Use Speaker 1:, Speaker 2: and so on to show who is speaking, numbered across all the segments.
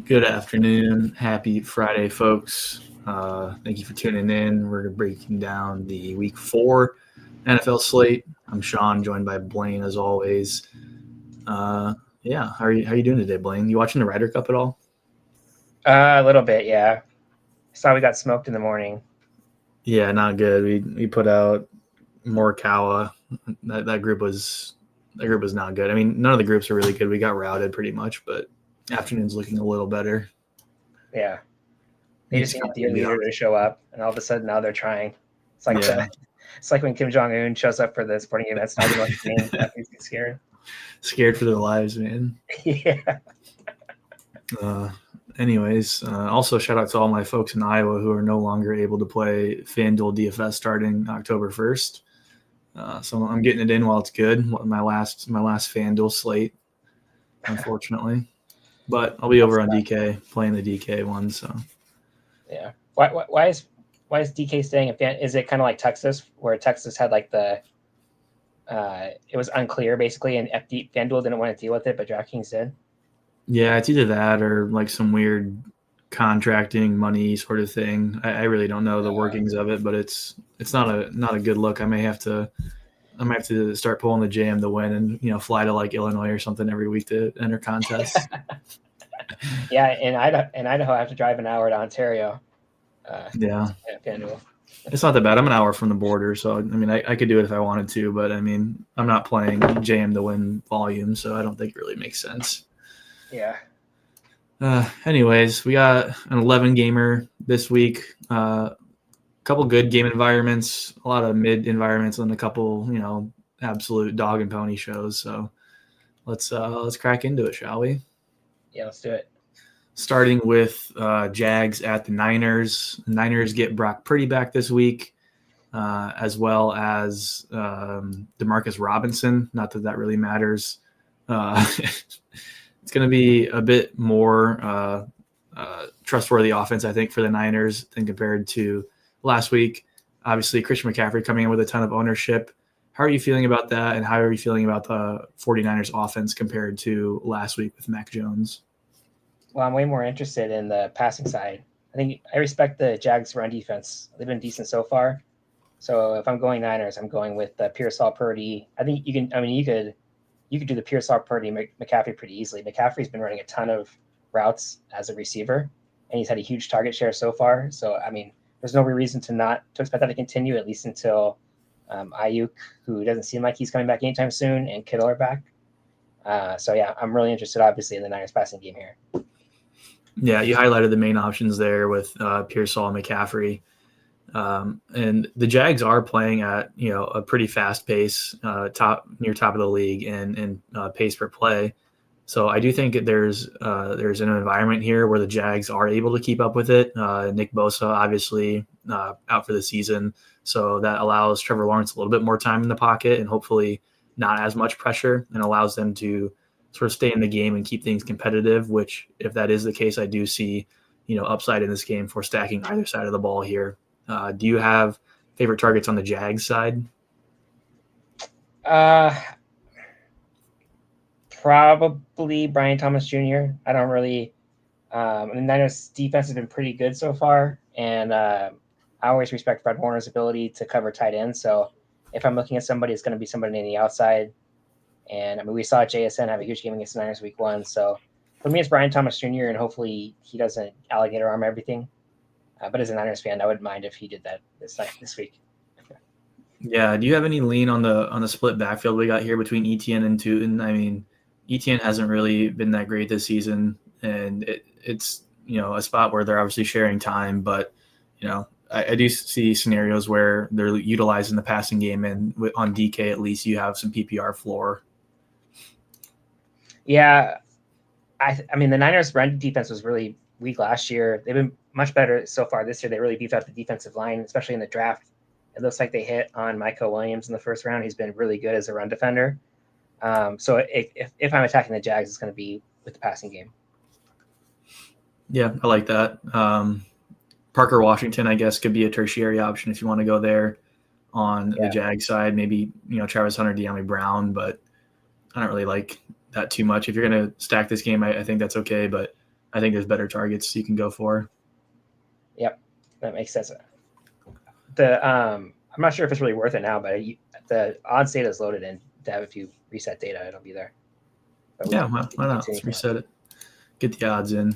Speaker 1: Good afternoon. Happy Friday, folks. Thank you for tuning in. We're breaking down the Week 4 NFL slate. I'm Sean, joined by Blaine as always. How are you doing today, Blaine? You watching the Ryder Cup at all?
Speaker 2: A little bit, yeah. Saw we got smoked in the morning.
Speaker 1: Yeah, not good. We put out Morikawa. That group was not good. I mean, none of the groups are really good. We got routed pretty much, but afternoon's looking a little better.
Speaker 2: Yeah. They just needed the leader to show up, and all of a sudden now they're trying. It's like it's like when Kim Jong-un shows up for the sporting events, now they want to game. Everybody's scared.
Speaker 1: Scared for their lives, man.
Speaker 2: Yeah.
Speaker 1: Anyways, also shout out to all my folks in Iowa who are no longer able to play FanDuel DFS starting October 1st. So I'm getting it in while it's good. My last FanDuel slate, unfortunately. But I'll be over on DK playing the DK one. So
Speaker 2: yeah. Why is DK staying in Fan? Is it kind of like Texas, where Texas had like the it was unclear basically, and FanDuel didn't want to deal with it, but DraftKings did?
Speaker 1: Yeah, it's either that or like some weird contracting money sort of thing. I really don't know the workings of it, but it's not a good look. I might have to start pulling the JM to win and fly to like Illinois or something every week to enter contests.
Speaker 2: Yeah, in Idaho, I have to drive an hour to Ontario.
Speaker 1: FanDuel. It's not that bad. I'm an hour from the border, so I mean, I could do it if I wanted to, but I mean, I'm not playing JM to win volume, so I don't think it really makes sense.
Speaker 2: Yeah.
Speaker 1: Anyways, we got an 11 gamer this week. A couple good game environments, a lot of mid environments, and a couple, absolute dog and pony shows. So let's crack into it, shall we?
Speaker 2: Yeah, let's do it.
Speaker 1: Starting with Jags at the Niners. The Niners get Brock Purdy back this week, as well as Demarcus Robinson. Not that really matters. It's going to be a bit more trustworthy offense, I think, for the Niners than compared to last week. Obviously, Christian McCaffrey coming in with a ton of ownership. How are you feeling about that, and how are you feeling about the 49ers offense compared to last week with Mac Jones?
Speaker 2: Well, I'm way more interested in the passing side. I respect the Jags run defense. They've been decent so far. So if I'm going Niners, I'm going with Pearsall, Purdy. I think you can. I mean, you could do the Pearsall, Purdy, McCaffrey pretty easily. McCaffrey's been running a ton of routes as a receiver, and he's had a huge target share so far. So I mean, there's no reason to expect that to continue, at least until Ayuk, who doesn't seem like he's coming back anytime soon, and Kittle are back. So yeah, I'm really interested, obviously, in the Niners passing game here.
Speaker 1: Yeah, you highlighted the main options there with Pearsall and McCaffrey. And the Jags are playing at a pretty fast pace, top of the league in pace per play. So I do think there's an environment here where the Jags are able to keep up with it. Nick Bosa obviously out for the season, so that allows Trevor Lawrence a little bit more time in the pocket and hopefully not as much pressure, and allows them to sort of stay in the game and keep things competitive. Which, if that is the case, I do see upside in this game for stacking either side of the ball here. Do you have favorite targets on the Jags side?
Speaker 2: Probably Brian Thomas Jr. I don't really. The Niners defense has been pretty good so far, and I always respect Fred Warner's ability to cover tight ends. So if I'm looking at somebody, it's going to be somebody on the outside. And I mean, we saw JSN have a huge game against the Niners week 1. So for me, it's Brian Thomas Jr., and hopefully he doesn't alligator arm everything. But as a Niners fan, I wouldn't mind if he did that this week.
Speaker 1: Yeah. Do you have any lean on the split backfield we got here between Etienne and Tootin? I mean, Etienne hasn't really been that great this season, and it's a spot where they're obviously sharing time, but I do see scenarios where they're utilizing the passing game, and on DK at least you have some PPR floor.
Speaker 2: Yeah, I mean the Niners' run defense was really weak last year. They've been much better so far this year. They really beefed up the defensive line, especially in the draft. It looks like they hit on Micah Williams in the first round. He's been really good as a run defender. So if I'm attacking the Jags, it's going to be with the passing game.
Speaker 1: Yeah, I like that. Parker Washington, I guess, could be a tertiary option if you want to go there on the Jag side. Maybe Travis Hunter, De'Ami Brown, but I don't really like that too much. If you're going to stack this game, I think that's okay. But I think there's better targets you can go for.
Speaker 2: Yep, that makes sense. I'm not sure if it's really worth it now, but the odds data is loaded in. If you reset data, it'll be there. But
Speaker 1: Yeah, why not? Let's reset it. Get the odds in.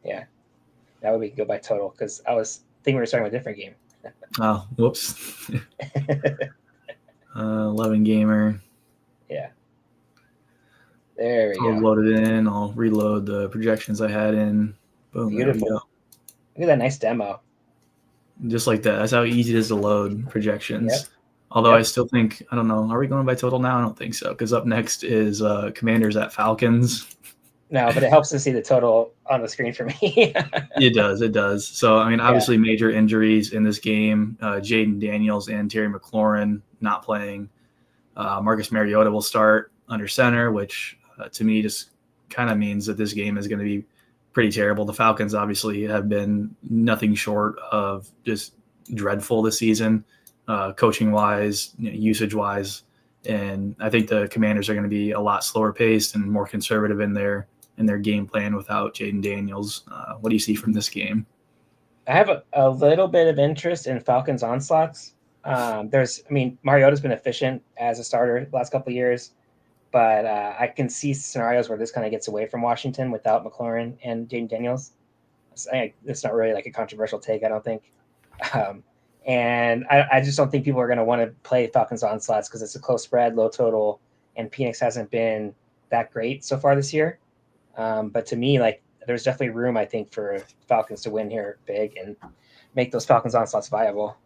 Speaker 2: Yeah, that would be go by total because I was thinking we were starting with a different game.
Speaker 1: Oh, whoops. 11 gamer.
Speaker 2: Yeah. There we
Speaker 1: go. Loaded in. I'll reload the projections I had in. Boom.
Speaker 2: Beautiful. Look at that nice demo.
Speaker 1: Just like that. That's how easy it is to load projections. Yep. Although I still think, I don't know, are we going by total now? I don't think so, because up next is Commanders at Falcons.
Speaker 2: No, but it helps to see the total on the screen for me.
Speaker 1: It does. So, I mean, obviously major injuries in this game. Jaden Daniels and Terry McLaurin not playing. Marcus Mariota will start under center, which to me just kind of means that this game is going to be pretty terrible. The Falcons obviously have been nothing short of just dreadful this season, coaching-wise, usage-wise. And I think the Commanders are going to be a lot slower paced and more conservative in their game plan without Jaden Daniels. What do you see from this game?
Speaker 2: I have a little bit of interest in Falcons onslaughts. Mariota's been efficient as a starter the last couple of years, but I can see scenarios where this kind of gets away from Washington without McLaurin and Jaden Daniels. It's not really like a controversial take, I don't think. And I just don't think people are going to want to play Falcons onslaughts because it's a close spread, low total, and Penix hasn't been that great so far this year. But to me, like, there's definitely room, I think, for Falcons to win here big and make those Falcons onslaughts viable.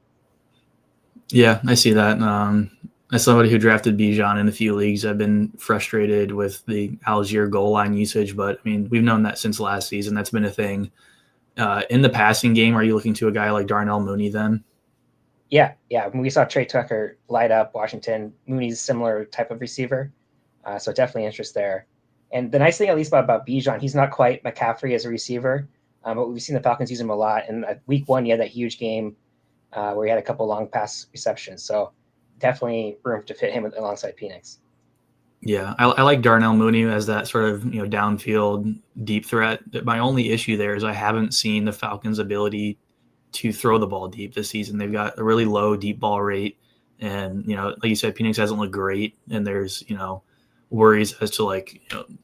Speaker 1: Yeah, I see that. As somebody who drafted Bijan in a few leagues, I've been frustrated with the Algier goal line usage, but I mean, we've known that since last season. That's been a thing. In the passing game, are you looking to a guy like Darnell Mooney then?
Speaker 2: Yeah. When we saw Trey Tucker light up Washington, Mooney's a similar type of receiver, so definitely interest there. And the nice thing, at least about Bijan, he's not quite McCaffrey as a receiver, but we've seen the Falcons use him a lot. And week 1, he had that huge game where he had a couple long pass receptions. So definitely room to fit him alongside Penix.
Speaker 1: Yeah, I like Darnell Mooney as that sort of downfield deep threat. My only issue there is I haven't seen the Falcons' ability to throw the ball deep this season. They've got a really low deep ball rate, and like you said, Penix hasn't looked great, and there's worries as to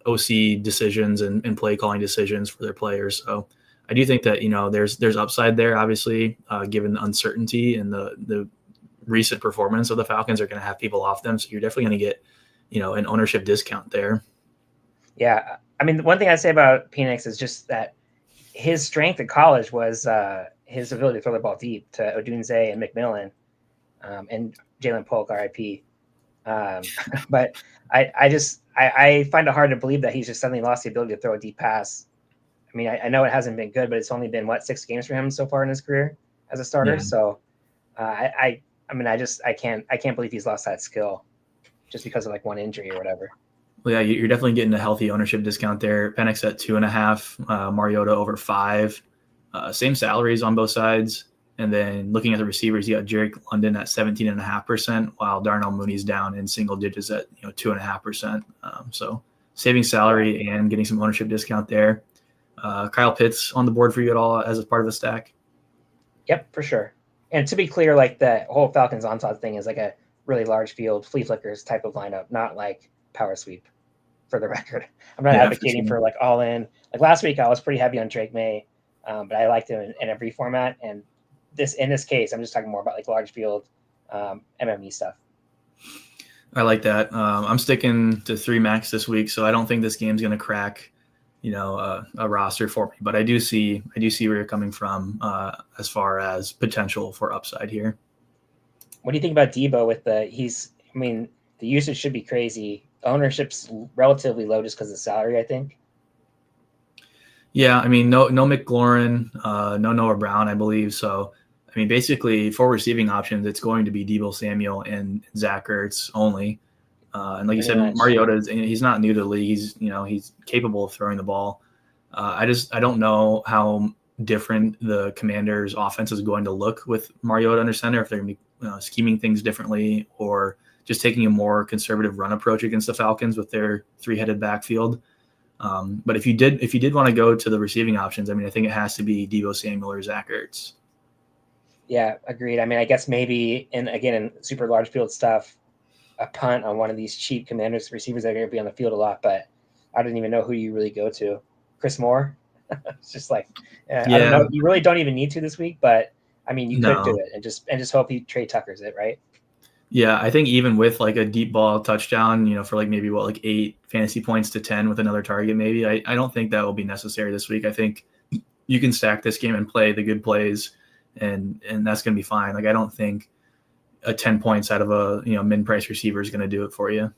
Speaker 1: OC decisions and play calling decisions for their players. So I do think that there's upside there. Obviously, given the uncertainty and the recent performance of the Falcons are going to have people off them, so you're definitely going to get an ownership discount there.
Speaker 2: Yeah, I mean, one thing I'd say about Penix is just that his strength in college was his ability to throw the ball deep to Odunze and McMillan and Jalen Polk, RIP. But I find it hard to believe that he's just suddenly lost the ability to throw a deep pass. I mean, I know it hasn't been good, but it's only been 6 games for him so far in his career as a starter. Yeah. So I can't believe he's lost that skill just because of one injury or whatever.
Speaker 1: Well, yeah, you're definitely getting a healthy ownership discount there. Penix at 2.5, Mariota over 5. Same salaries on both sides. And then looking at the receivers, you got Jerick London at 17.5%, while Darnell Mooney's down in single digits at 2.5%. So saving salary and getting some ownership discount there. Kyle Pitts on the board for you at all as a part of the stack?
Speaker 2: Yep, for sure. And to be clear, the whole Falcons onslaught thing is a really large field, flea flickers type of lineup, not power sweep, for the record. I'm not advocating for all in. Last week, I was pretty heavy on Drake May, but I liked him in every format. And in this case, I'm just talking more about large field MME stuff.
Speaker 1: I like that. I'm sticking to 3 max this week, so I don't think this game's going to crack, a roster for me. But I do see where you're coming from as far as potential for upside here.
Speaker 2: What do you think about Debo with the usage should be crazy. Ownership's relatively low just because of the salary, I think.
Speaker 1: Yeah, I mean, no McLaurin, no Noah Brown, I believe. So, I mean, basically for receiving options, it's going to be Deebo Samuel and Zach Ertz only. And like you said, Mariota, he's not new to the league. He's capable of throwing the ball. I don't know how different the Commanders' offense is going to look with Mariota under center, if they're going to be scheming things differently or just taking a more conservative run approach against the Falcons with their 3-headed backfield. But if you did want to go to the receiving options, I mean, I think it has to be Deebo Samuel or Zach Ertz.
Speaker 2: Yeah, agreed. I mean, I guess maybe in super large field stuff, a punt on one of these cheap Commanders receivers that are going to be on the field a lot, but I didn't even know who you really go to. Chris Moore? It's just like, I don't know. You really don't even need to this week, but I mean, you could do it and just hope he Trey Tuckers it, right?
Speaker 1: Yeah, I think even with like a deep ball touchdown, for like maybe 8 fantasy points to 10 with another target, maybe I don't think that will be necessary this week. I think you can stack this game and play the good plays, and that's going to be fine. Like I don't think a 10 points out of a min price receiver is going to do it for you.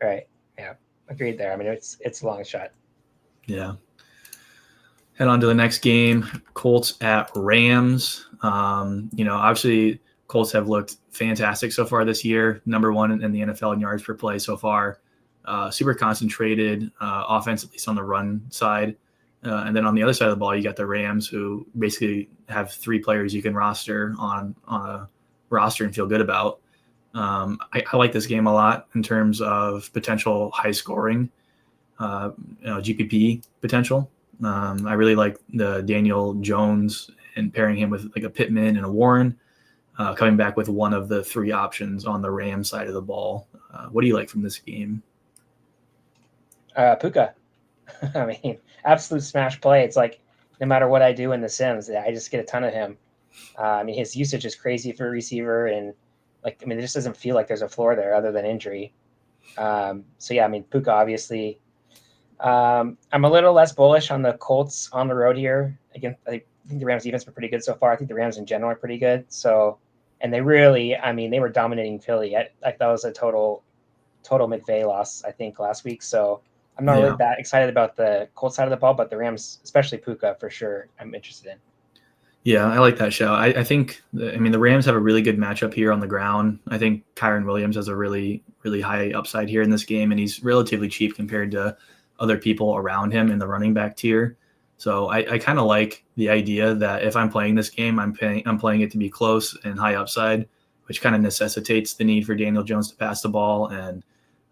Speaker 2: Right. Yeah. Agreed there. I mean, it's a long shot.
Speaker 1: Yeah. Head on to the next game, Colts at Rams. Obviously Colts have looked fantastic so far this year. Number one in the NFL in yards per play so far. Super concentrated offense, at least on the run side. And then on the other side of the ball, you got the Rams, who basically have 3 players you can roster on a roster and feel good about. I like this game a lot in terms of potential high scoring, GPP potential. I really like the Daniel Jones and pairing him with like a Pittman and a Warren, coming back with one of the 3 options on the Rams side of the ball. What do you like from this game?
Speaker 2: Puka. I mean, absolute smash play. It's like no matter what I do in the Sims, I just get a ton of him. I mean, his usage is crazy for a receiver, and it just doesn't feel like there's a floor there other than injury. So yeah, I mean, Puka obviously. I'm a little less bullish on the Colts on the road here. Again, I think the Rams defense were pretty good so far. I think the Rams in general are pretty good. So, and they really, I mean, they were dominating Philly. That was a total McVay loss, I think, last week. So I'm not really that excited about the Colts side of the ball, but the Rams, especially Puka, for sure, I'm interested in.
Speaker 1: Yeah, I like that show. I think, the Rams have a really good matchup here on the ground. I think Kyren Williams has a really, really high upside here in this game, and he's relatively cheap compared to other people around him in the running back tier. So I kind of like the idea that if I'm playing this game, I'm playing it to be close and high upside, which kind of necessitates the need for Daniel Jones to pass the ball. And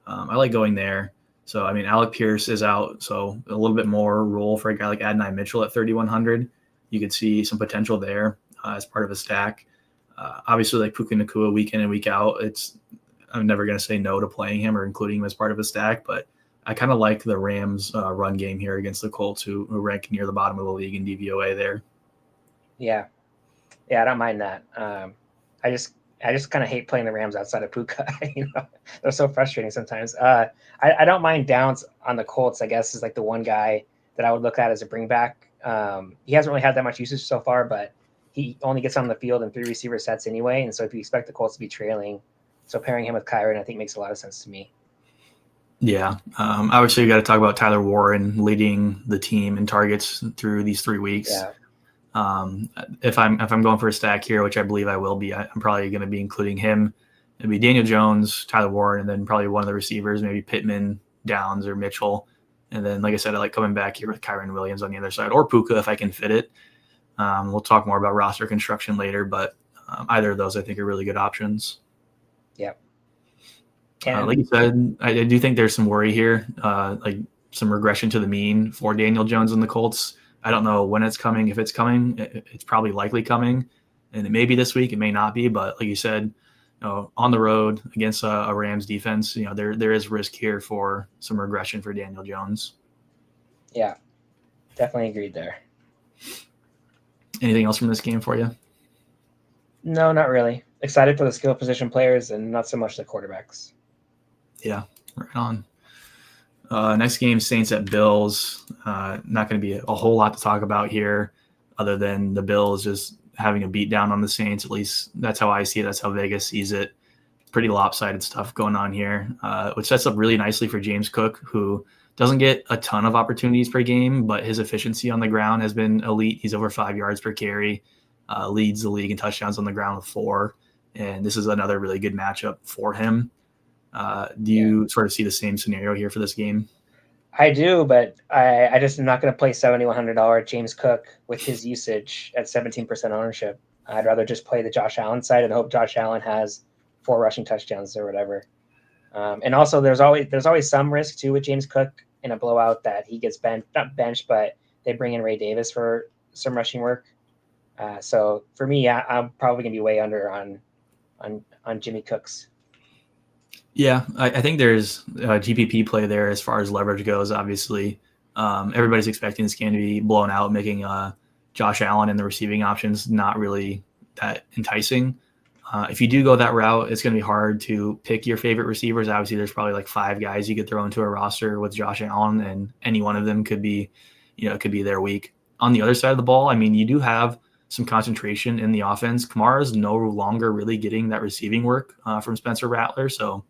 Speaker 1: I like going there. So, I mean, Alec Pierce is out, so a little bit more role for a guy like Adonai Mitchell at 3,100. You could see some potential there as part of a stack. Obviously, like Puka Nacua week in and week out, I'm never going to say no to playing him or including him as part of a stack, but I kind of like the Rams run game here against the Colts, who rank near the bottom of the league in DVOA there.
Speaker 2: Yeah, I don't mind that. I just kind of hate playing the Rams outside of Puka. They're so frustrating sometimes. I don't mind Downs on the Colts. I guess is like the one guy that I would look at as a bring back. He hasn't really had that much usage so far, but he only gets on the field in 3 receiver sets anyway. And so if you expect the Colts to be trailing, so pairing him with Kyren, I think makes a lot of sense to me.
Speaker 1: Yeah. Obviously, you got to talk about Tyler Warren leading the team in targets through these 3 weeks.
Speaker 2: Yeah.
Speaker 1: If I'm going for a stack here, which I believe I will be, I'm probably going to be including him. It'd be Daniel Jones, Tyler Warren, and then probably one of the receivers, maybe Pittman, Downs, or Mitchell. And then, like I said, I like coming back here with Kyren Williams on the other side, or Puka if I can fit it. We'll talk more about roster construction later, but either of those I think are really good options.
Speaker 2: Yep.
Speaker 1: Like you said, I do think there's some worry here, like some regression to the mean for Daniel Jones and the Colts. I don't know when it's coming. If it's coming, it's probably likely coming, and it may be this week. It may not be, but like you said, on the road against a Rams defense, there is risk here for some regression for Daniel Jones.
Speaker 2: Yeah, definitely agreed there.
Speaker 1: Anything else from this game for you?
Speaker 2: No, not really. Excited for the skill position players and not so much the quarterbacks.
Speaker 1: Yeah, right on. Next game, Saints at Bills. Not going to be a whole lot to talk about here other than the Bills just having a beat down on the Saints. At least that's how I see it. That's how Vegas sees it. Pretty lopsided stuff going on here, which sets up really nicely for James Cook, who doesn't get a ton of opportunities per game, but his efficiency on the ground has been elite. He's over 5 yards per carry, leads the league in touchdowns on the ground with 4. And this is another really good matchup for him. Do you sort of see the same scenario here for this game?
Speaker 2: I do, but I just am not going to play $7,100 James Cook with his usage at 17% ownership. I'd rather just play the Josh Allen side and hope Josh Allen has 4 rushing touchdowns or whatever. And also, there's always some risk too with James Cook. in a blowout that he gets not benched, but they bring in Ray Davis for some rushing work. So for me, I'm probably going to be way under on Jimmy Cooks.
Speaker 1: Yeah, I think there's a GPP play there as far as leverage goes. Obviously, everybody's expecting this game to be blown out, making Josh Allen and the receiving options not really that enticing. If you do go that route, it's going to be hard to pick your favorite receivers. Obviously, there's probably like 5 guys you could throw into a roster with Josh Allen, and any one of them could be, it could be their week. On the other side of the ball, I mean, you do have some concentration in the offense. Kamara is no longer really getting that receiving work from Spencer Rattler. So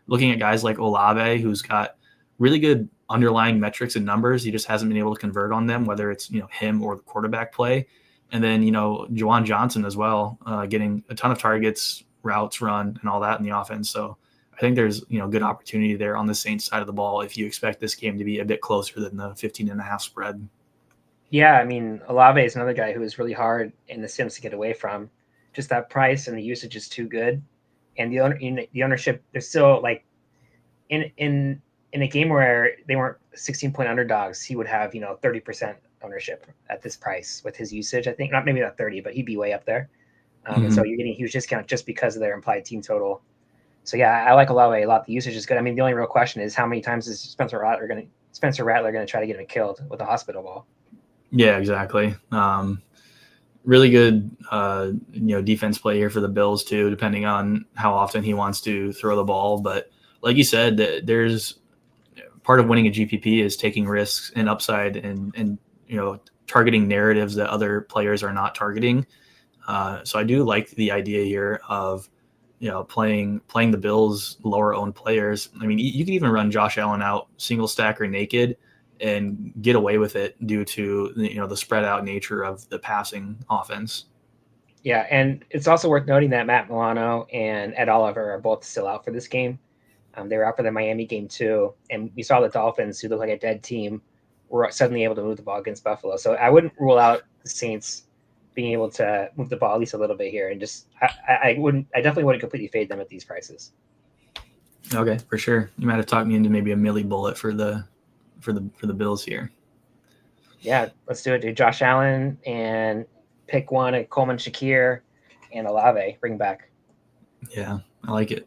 Speaker 1: looking at guys like Olave, who's got really good underlying metrics and numbers, he just hasn't been able to convert on them, whether it's him or the quarterback play. And then, Juwan Johnson as well, getting a ton of targets, routes run, and all that in the offense. So I think there's, good opportunity there on the Saints side of the ball if you expect this game to be a bit closer than the 15.5 spread.
Speaker 2: Yeah, I mean, Olave is another guy who is really hard in the Sims to get away from. Just that price and the usage is too good. And the ownership, they're still like in a game where they weren't 16-point underdogs, he would have 30% ownership at this price with his usage. I think maybe not 30, but he'd be way up there. And so you're getting a huge discount just because of their implied team total. So yeah, I like Olave a lot. The usage is good. I mean, the only real question is how many times is Spencer Rattler going to try to get him killed with a hospital ball?
Speaker 1: Yeah, exactly. Really good, defense play here for the Bills too, depending on how often he wants to throw the ball. But like you said, there's part of winning a GPP is taking risks and upside and targeting narratives that other players are not targeting. So I do like the idea here of playing the Bills lower owned players. I mean, you can even run Josh Allen out single stack or naked and get away with it due to the spread out nature of the passing offense.
Speaker 2: Yeah, and it's also worth noting that Matt Milano and Ed Oliver are both still out for this game. They were out for the Miami game too, and we saw the Dolphins, who look like a dead team, were suddenly able to move the ball against Buffalo. So I wouldn't rule out the Saints being able to move the ball at least a little bit here, and I definitely wouldn't completely fade them at these prices.
Speaker 1: Okay, for sure. You might have talked me into maybe a Millie bullet for the Bills here.
Speaker 2: Yeah, let's do it, dude. Josh Allen and pick one at Coleman, Shakir, and Olave. Bring back.
Speaker 1: Yeah, I like it.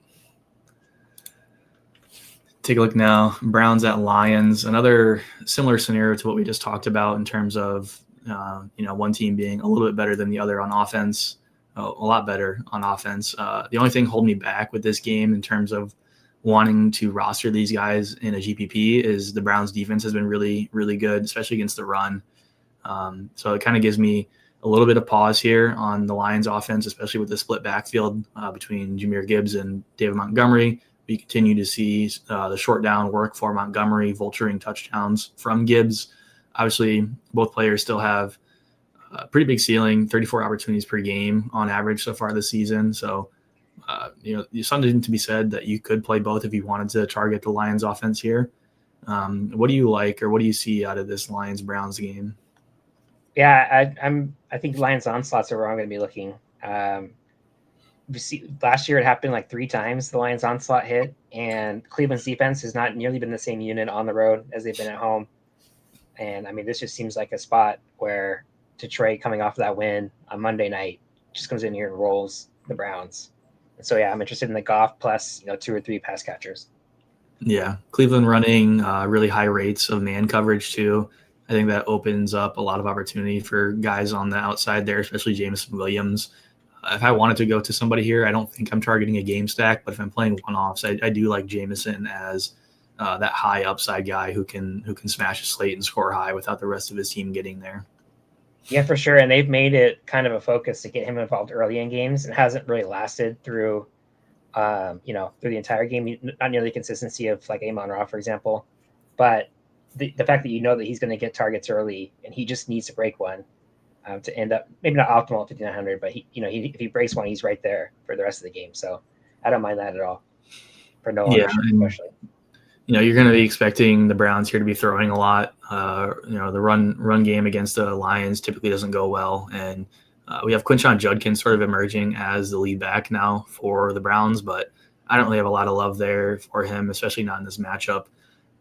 Speaker 1: Take a look now. Browns at Lions. Another similar scenario to what we just talked about in terms of one team being a little bit better than the other on offense, a lot better on offense. The only thing holding me back with this game in terms of wanting to roster these guys in a GPP is the Browns defense has been really, really good, especially against the run. So it kind of gives me a little bit of pause here on the Lions offense, especially with the split backfield between Jahmyr Gibbs and David Montgomery. We continue to see the short down work for Montgomery, vulturing touchdowns from Gibbs. Obviously, both players still have a pretty big ceiling, 34 opportunities per game on average so far this season. So, there's something to be said that you could play both if you wanted to target the Lions offense here. What do you like, or what do you see out of this Lions-Browns game?
Speaker 2: Yeah, I think Lions onslaughts are where I'm going to be looking. Last year it happened like 3 times the Lions onslaught hit, and Cleveland's defense has not nearly been the same unit on the road as they've been at home. And I mean, this just seems like a spot where Detroit, coming off of that win on Monday night, just comes in here and rolls the Browns. And so, yeah, I'm interested in the Goff plus 2 or 3 pass catchers.
Speaker 1: Yeah, Cleveland running really high rates of man coverage too. I think that opens up a lot of opportunity for guys on the outside there, especially Jameson Williams. If I wanted to go to somebody here, I don't think I'm targeting a game stack, but if I'm playing one-offs, I do like Jameson as that high upside guy who can smash a slate and score high without the rest of his team getting there.
Speaker 2: Yeah, for sure. And they've made it kind of a focus to get him involved early in games. It hasn't really lasted through, through the entire game. Not nearly the consistency of like Amon Ra, for example. But the fact that that he's going to get targets early and he just needs to break one to end up maybe not optimal at 5,900, but if he breaks one, he's right there for the rest of the game. So I don't mind that at all for no ownership, especially.
Speaker 1: You're going to be expecting the Browns here to be throwing a lot. The run game against the Lions typically doesn't go well. And we have Quinshon Judkins sort of emerging as the lead back now for the Browns, but I don't really have a lot of love there for him, especially not in this matchup.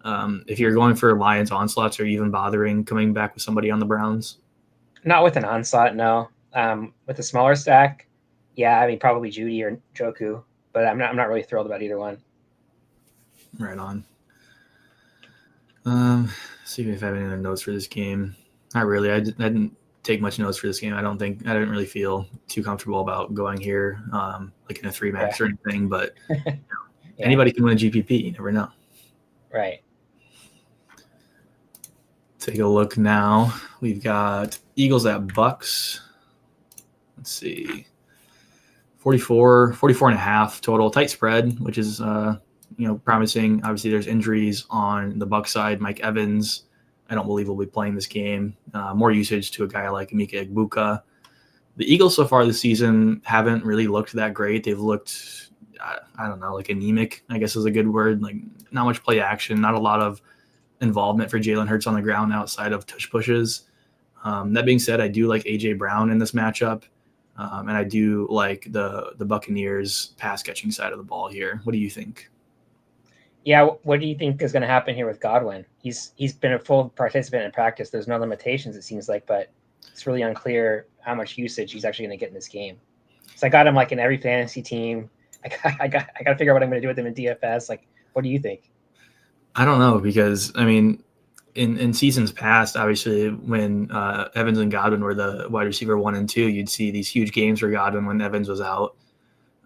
Speaker 1: If you're going for Lions onslaughts, are you even bothering coming back with somebody on the Browns?
Speaker 2: Not with an onslaught, no. With a smaller stack, yeah, I mean probably Judy or Joku, but I'm not really thrilled about either one.
Speaker 1: Right on. See if I have any other notes for this game. Not really. I didn't take much notes for this game. I didn't really feel too comfortable about going here, like in a 3-max or anything. But anybody can win a GPP. You never know.
Speaker 2: Right.
Speaker 1: Take a look now. We've got Eagles at Bucks. Let's see. 44 and a half total. Tight spread, which is promising. Obviously, there's injuries on the Bucs side. Mike Evans, I don't believe will be playing this game. More usage to a guy like Mika Egbuka. The Eagles so far this season haven't really looked that great. They've looked, I don't know, like anemic, I guess is a good word. Like not much play action, not a lot of involvement for Jalen Hurts on the ground outside of tush pushes. That being said, I do like A.J. Brown in this matchup. And I do like the Buccaneers pass catching side of the ball here. What do you think?
Speaker 2: Yeah, what do you think is going to happen here with Godwin? He's been a full participant in practice. There's no limitations, it seems like, but it's really unclear how much usage he's actually going to get in this game. So I got him like in every fantasy team. I got to figure out what I'm going to do with him in DFS. Like, what do you think?
Speaker 1: I don't know because I mean, in seasons past, obviously when Evans and Godwin were the wide receiver 1 and 2, you'd see these huge games for Godwin when Evans was out.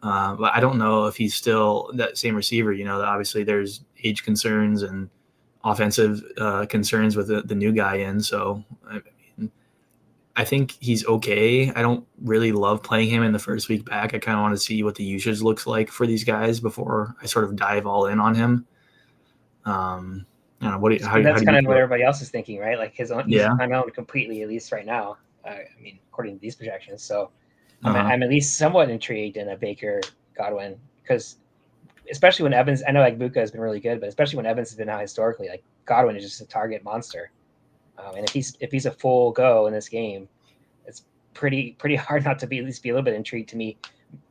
Speaker 1: But I don't know if he's still that same receiver. Obviously there's age concerns and offensive concerns with the new guy in. So I think he's okay. I don't really love playing him in the first week back. I kind of want to see what the usage looks like for these guys before I sort of dive all in on him. I don't know.
Speaker 2: That's kind of what everybody else is thinking, right? Like he's unknown completely, at least right now. I mean, according to these projections. So I'm at least somewhat intrigued in a Baker Godwin because especially when Evans, I know like Buka has been really good, but especially when Evans has been out historically, like Godwin is just a target monster. And if he's a full go in this game, it's pretty hard not to at least be a little bit intrigued to me.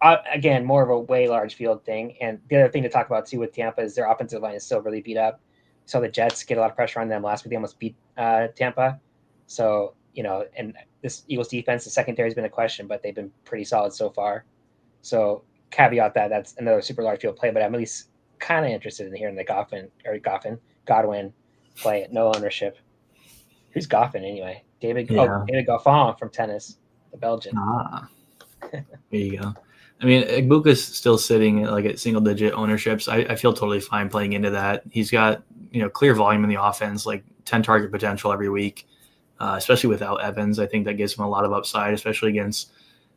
Speaker 2: Again, more of a way large field thing. And the other thing to talk about too with Tampa is their offensive line is still really beat up. So the Jets get a lot of pressure on them last week. They almost beat Tampa. So, and this Eagles defense, the secondary has been a question, but they've been pretty solid so far. So caveat that's another super large field play, but I'm at least kind of interested in hearing the Godwin play at no ownership. Who's Goffin anyway? David Goffin from tennis, the Belgian.
Speaker 1: There you go. I mean, Egbuka's still sitting at single-digit ownerships. I feel totally fine playing into that. He's got clear volume in the offense, like 10 target potential every week, especially without Evans. I think that gives him a lot of upside, especially against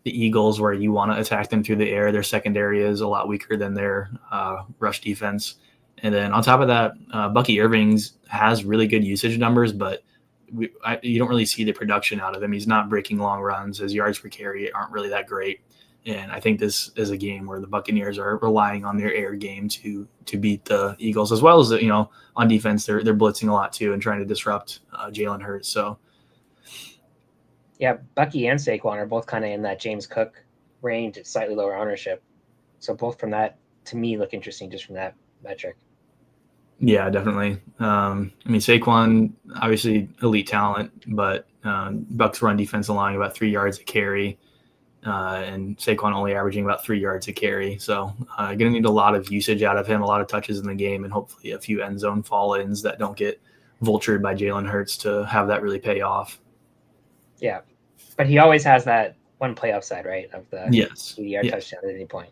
Speaker 1: the Eagles, where you want to attack them through the air. Their secondary is a lot weaker than their rush defense. And then on top of that, Bucky Irving's has really good usage numbers, but you don't really see the production out of him. He's not breaking long runs. His yards per carry aren't really that great. And I think this is a game where the Buccaneers are relying on their air game to beat the Eagles, as well as on defense they're blitzing a lot too and trying to disrupt Jalen Hurts. So
Speaker 2: yeah, Bucky and Saquon are both kind of in that James Cook range at slightly lower ownership. So both from that to me look interesting just from that metric.
Speaker 1: Yeah, definitely. I mean, Saquon, obviously elite talent, but Bucks run defense allowing about 3 yards a carry, and Saquon only averaging about 3 yards a carry. So going to need a lot of usage out of him, a lot of touches in the game, and hopefully a few end zone fall-ins that don't get vultured by Jalen Hurts to have that really pay off.
Speaker 2: Yeah, but he always has that one play upside, right, of the 80-yard touchdown at any point.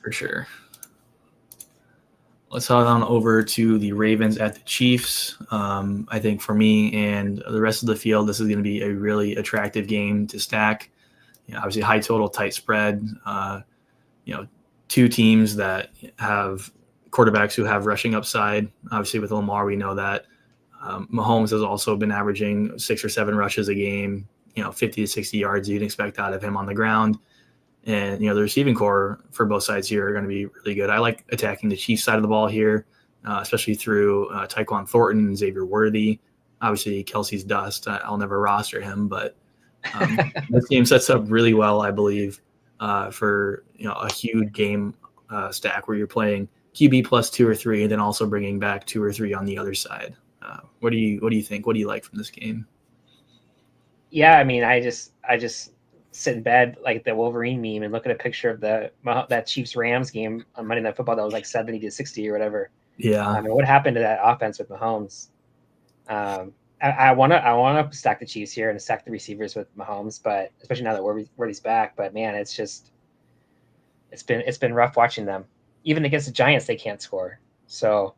Speaker 1: For sure. Let's head on over to the Ravens at the Chiefs. I think for me and the rest of the field, this is going to be a really attractive game to stack. Obviously, high total, tight spread. Two teams that have quarterbacks who have rushing upside. Obviously, with Lamar, we know that. Mahomes has also been averaging 6 or 7 rushes a game. 50 to 60 yards you'd expect out of him on the ground. And, the receiving core for both sides here are going to be really good. I like attacking the Chiefs side of the ball here, especially through Tyquan Thornton and Xavier Worthy. Obviously, Kelsey's dust. I'll never roster him, but this game sets up really well, I believe, for a huge game stack where you're playing QB plus 2 or 3, and then also bringing back 2 or 3 on the other side. What do you think? What do you like from this game?
Speaker 2: Yeah, I mean, I just sit in bed like the Wolverine meme and look at a picture of that Chiefs Rams game on Monday Night Football that was like 70-60 or whatever.
Speaker 1: Yeah.
Speaker 2: I mean, what happened to that offense with Mahomes? I want to stack the Chiefs here and stack the receivers with Mahomes, but especially now that Worthy's back. But man, it's been rough watching them. Even against the Giants, they can't score. So,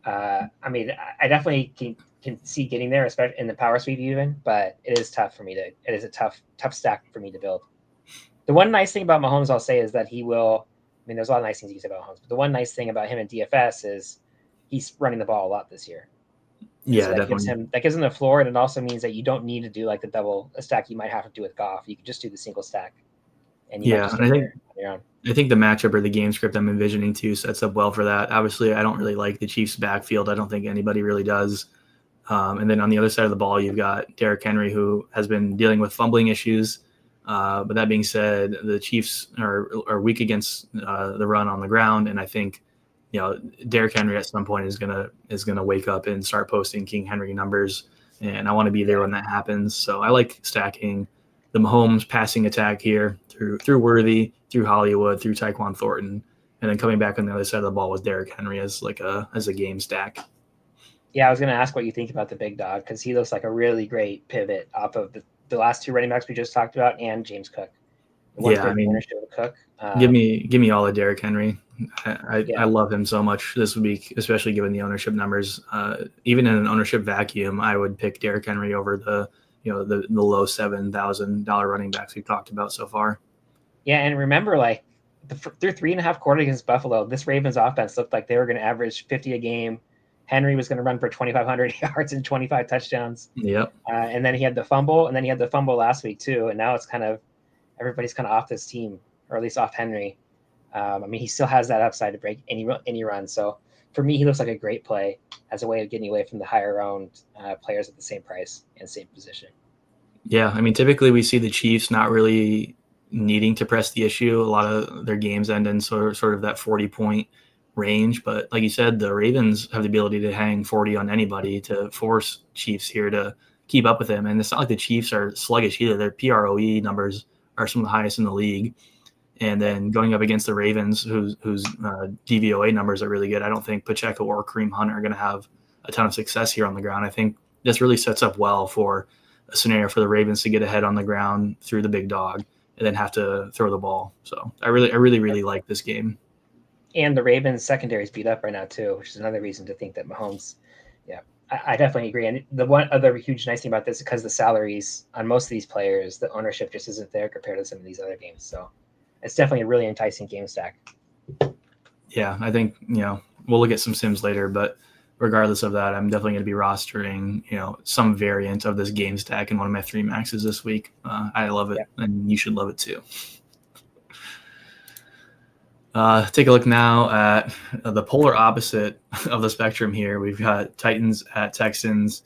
Speaker 2: I mean, I definitely can see getting there, especially in the power sweep even. But it is tough for me it is a tough stack for me to build. The one nice thing about Mahomes, I'll say, is that he will. I mean, there's a lot of nice things you can say about Mahomes, but the one nice thing about him in DFS is he's running the ball a lot this year.
Speaker 1: Yeah,
Speaker 2: so that gives him the floor, and it also means that you don't need to do like the double stack you might have to do with Goff. You can just do the single stack, and you might just get there on your own.
Speaker 1: I think the matchup or the game script I'm envisioning too sets up well for that. Obviously, I don't really like the Chiefs' backfield. I don't think anybody really does. And then on the other side of the ball, you've got Derrick Henry, who has been dealing with fumbling issues. But that being said, the Chiefs are weak against the run on the ground, and I think Derrick Henry at some point is gonna wake up and start posting King Henry numbers, and I want to be there when that happens. So I like stacking the Mahomes passing attack here through Worthy, through Hollywood, through Tyquan Thornton, and then coming back on the other side of the ball with Derrick Henry as a game stack.
Speaker 2: Yeah, I was going to ask what you think about the big dog because he looks like a really great pivot off of the last 2 running backs we just talked about and James Cook.
Speaker 1: I mean,
Speaker 2: Cook.
Speaker 1: Give me all of Derrick Henry. I love him so much this week, especially given the ownership numbers. Even in an ownership vacuum, I would pick Derrick Henry over the low $7,000 running backs we've talked about so far.
Speaker 2: Yeah, and remember, like through 3.5 quarters against Buffalo, this Ravens offense looked like they were going to average 50 a game. Henry was going to run for 2,500 yards and 25 touchdowns.
Speaker 1: Yep.
Speaker 2: And then he had the fumble, and then he had the fumble last week too. And now it's kind of everybody's kind of off this team, or at least off Henry. I mean, he still has that upside to break any run. So for me, he looks like a great play as a way of getting away from the higher owned players at the same price and same position.
Speaker 1: Yeah, I mean, typically we see the Chiefs not really needing to press the issue. A lot of their games end in sort of that 40-point range, but like you said, the Ravens have the ability to hang 40 on anybody to force Chiefs here to keep up with them. And it's not like the Chiefs are sluggish either. Their PROE numbers are some of the highest in the league. And then going up against the Ravens, whose DVOA numbers are really good, I don't think Pacheco or Kareem Hunt are going to have a ton of success here on the ground. I think this really sets up well for a scenario for the Ravens to get ahead on the ground through the big dog and then have to throw the ball. So I really like this game.
Speaker 2: And the Ravens secondary is beat up right now too, which is another reason to think that Mahomes. Yeah, I definitely agree. And the one other huge nice thing about this is because the salaries on most of these players, the ownership just isn't there compared to some of these other games. So it's definitely a really enticing game stack.
Speaker 1: Yeah, I think we'll look at some sims later, but regardless of that, I'm definitely going to be rostering some variant of this game stack in one of my 3 maxes this week. I love it, and you should love it too. Take a look now at the polar opposite of the spectrum here. We've got Titans at Texans.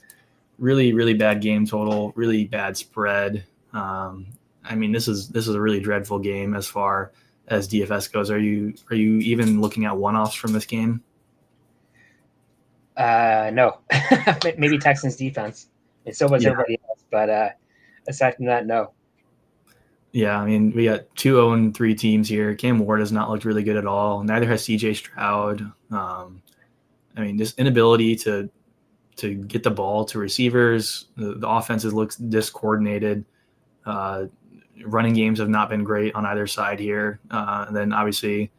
Speaker 1: Really, really bad game total. Really bad spread. I mean, this is a really dreadful game as far as DFS goes. Are you even looking at one-offs from this game?
Speaker 2: No. Maybe Texans defense. And so was everybody else, but aside from that, no.
Speaker 1: Yeah, I mean, we got 2-0-3 teams here. Cam Ward has not looked really good at all. Neither has CJ Stroud. I mean, this inability to get the ball to receivers. The offenses looks discoordinated. Running games have not been great on either side here. And then obviously,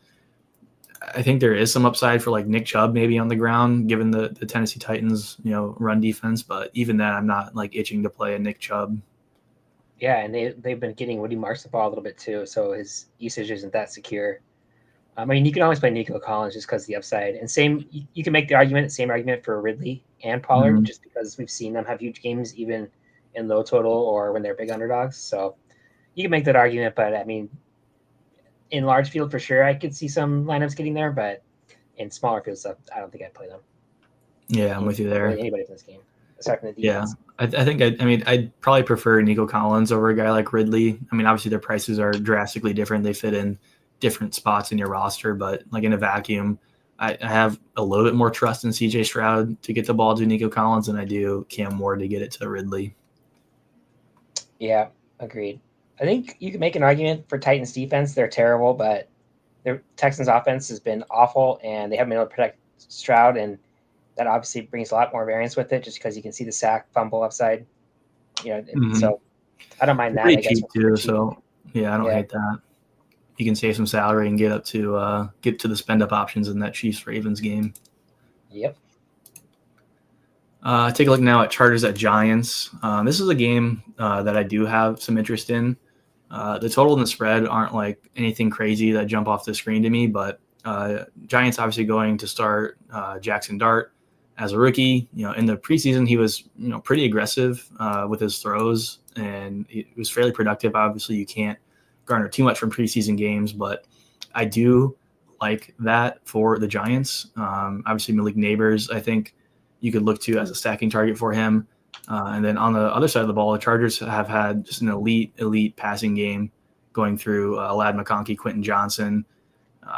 Speaker 1: I think there is some upside for like Nick Chubb maybe on the ground, given the Tennessee Titans run defense. But even then, I'm not like itching to play a Nick Chubb.
Speaker 2: Yeah, and they've been getting Woody Marks the ball a little bit too, so his usage isn't that secure. I mean, you can always play Nico Collins just because of the upside. And you can make the same argument for Ridley and Pollard, just because we've seen them have huge games even in low total or when they're big underdogs. So you can make that argument, but I mean, in large field for sure, I could see some lineups getting there, but in smaller field stuff, I don't think I'd play them.
Speaker 1: Yeah, I'm with you there.
Speaker 2: Anybody from this game, aside from the
Speaker 1: defense. Yeah, I think I'd probably prefer Nico Collins over a guy like Ridley. I mean, obviously their prices are drastically different. They fit in different spots in your roster, but like in a vacuum, I have a little bit more trust in CJ Stroud to get the ball to Nico Collins than I do Cam Ward to get it to Ridley.
Speaker 2: Yeah, agreed. I think you could make an argument for Titans defense. They're terrible, but their Texans offense has been awful, and they haven't been able to protect Stroud, and that obviously brings a lot more variance with it, just because you can see the sack, fumble upside. So I don't mind that.
Speaker 1: Pretty
Speaker 2: I guess
Speaker 1: cheap too, so yeah, I don't hate that. You can save some salary and get to the spend up options in that Chiefs Ravens game.
Speaker 2: Yep.
Speaker 1: Take a look now at Chargers at Giants. This is a game that I do have some interest in. The total and the spread aren't like anything crazy that jump off the screen to me, but Giants obviously going to start Jackson Dart as a rookie. In the preseason, he was pretty aggressive with his throws, and he was fairly productive. Obviously, you can't garner too much from preseason games, but I do like that for the Giants. Obviously, Malik Neighbors, I think you could look to as a stacking target for him. And then on the other side of the ball, the Chargers have had just an elite passing game going through Ladd McConkey, Quentin Johnson.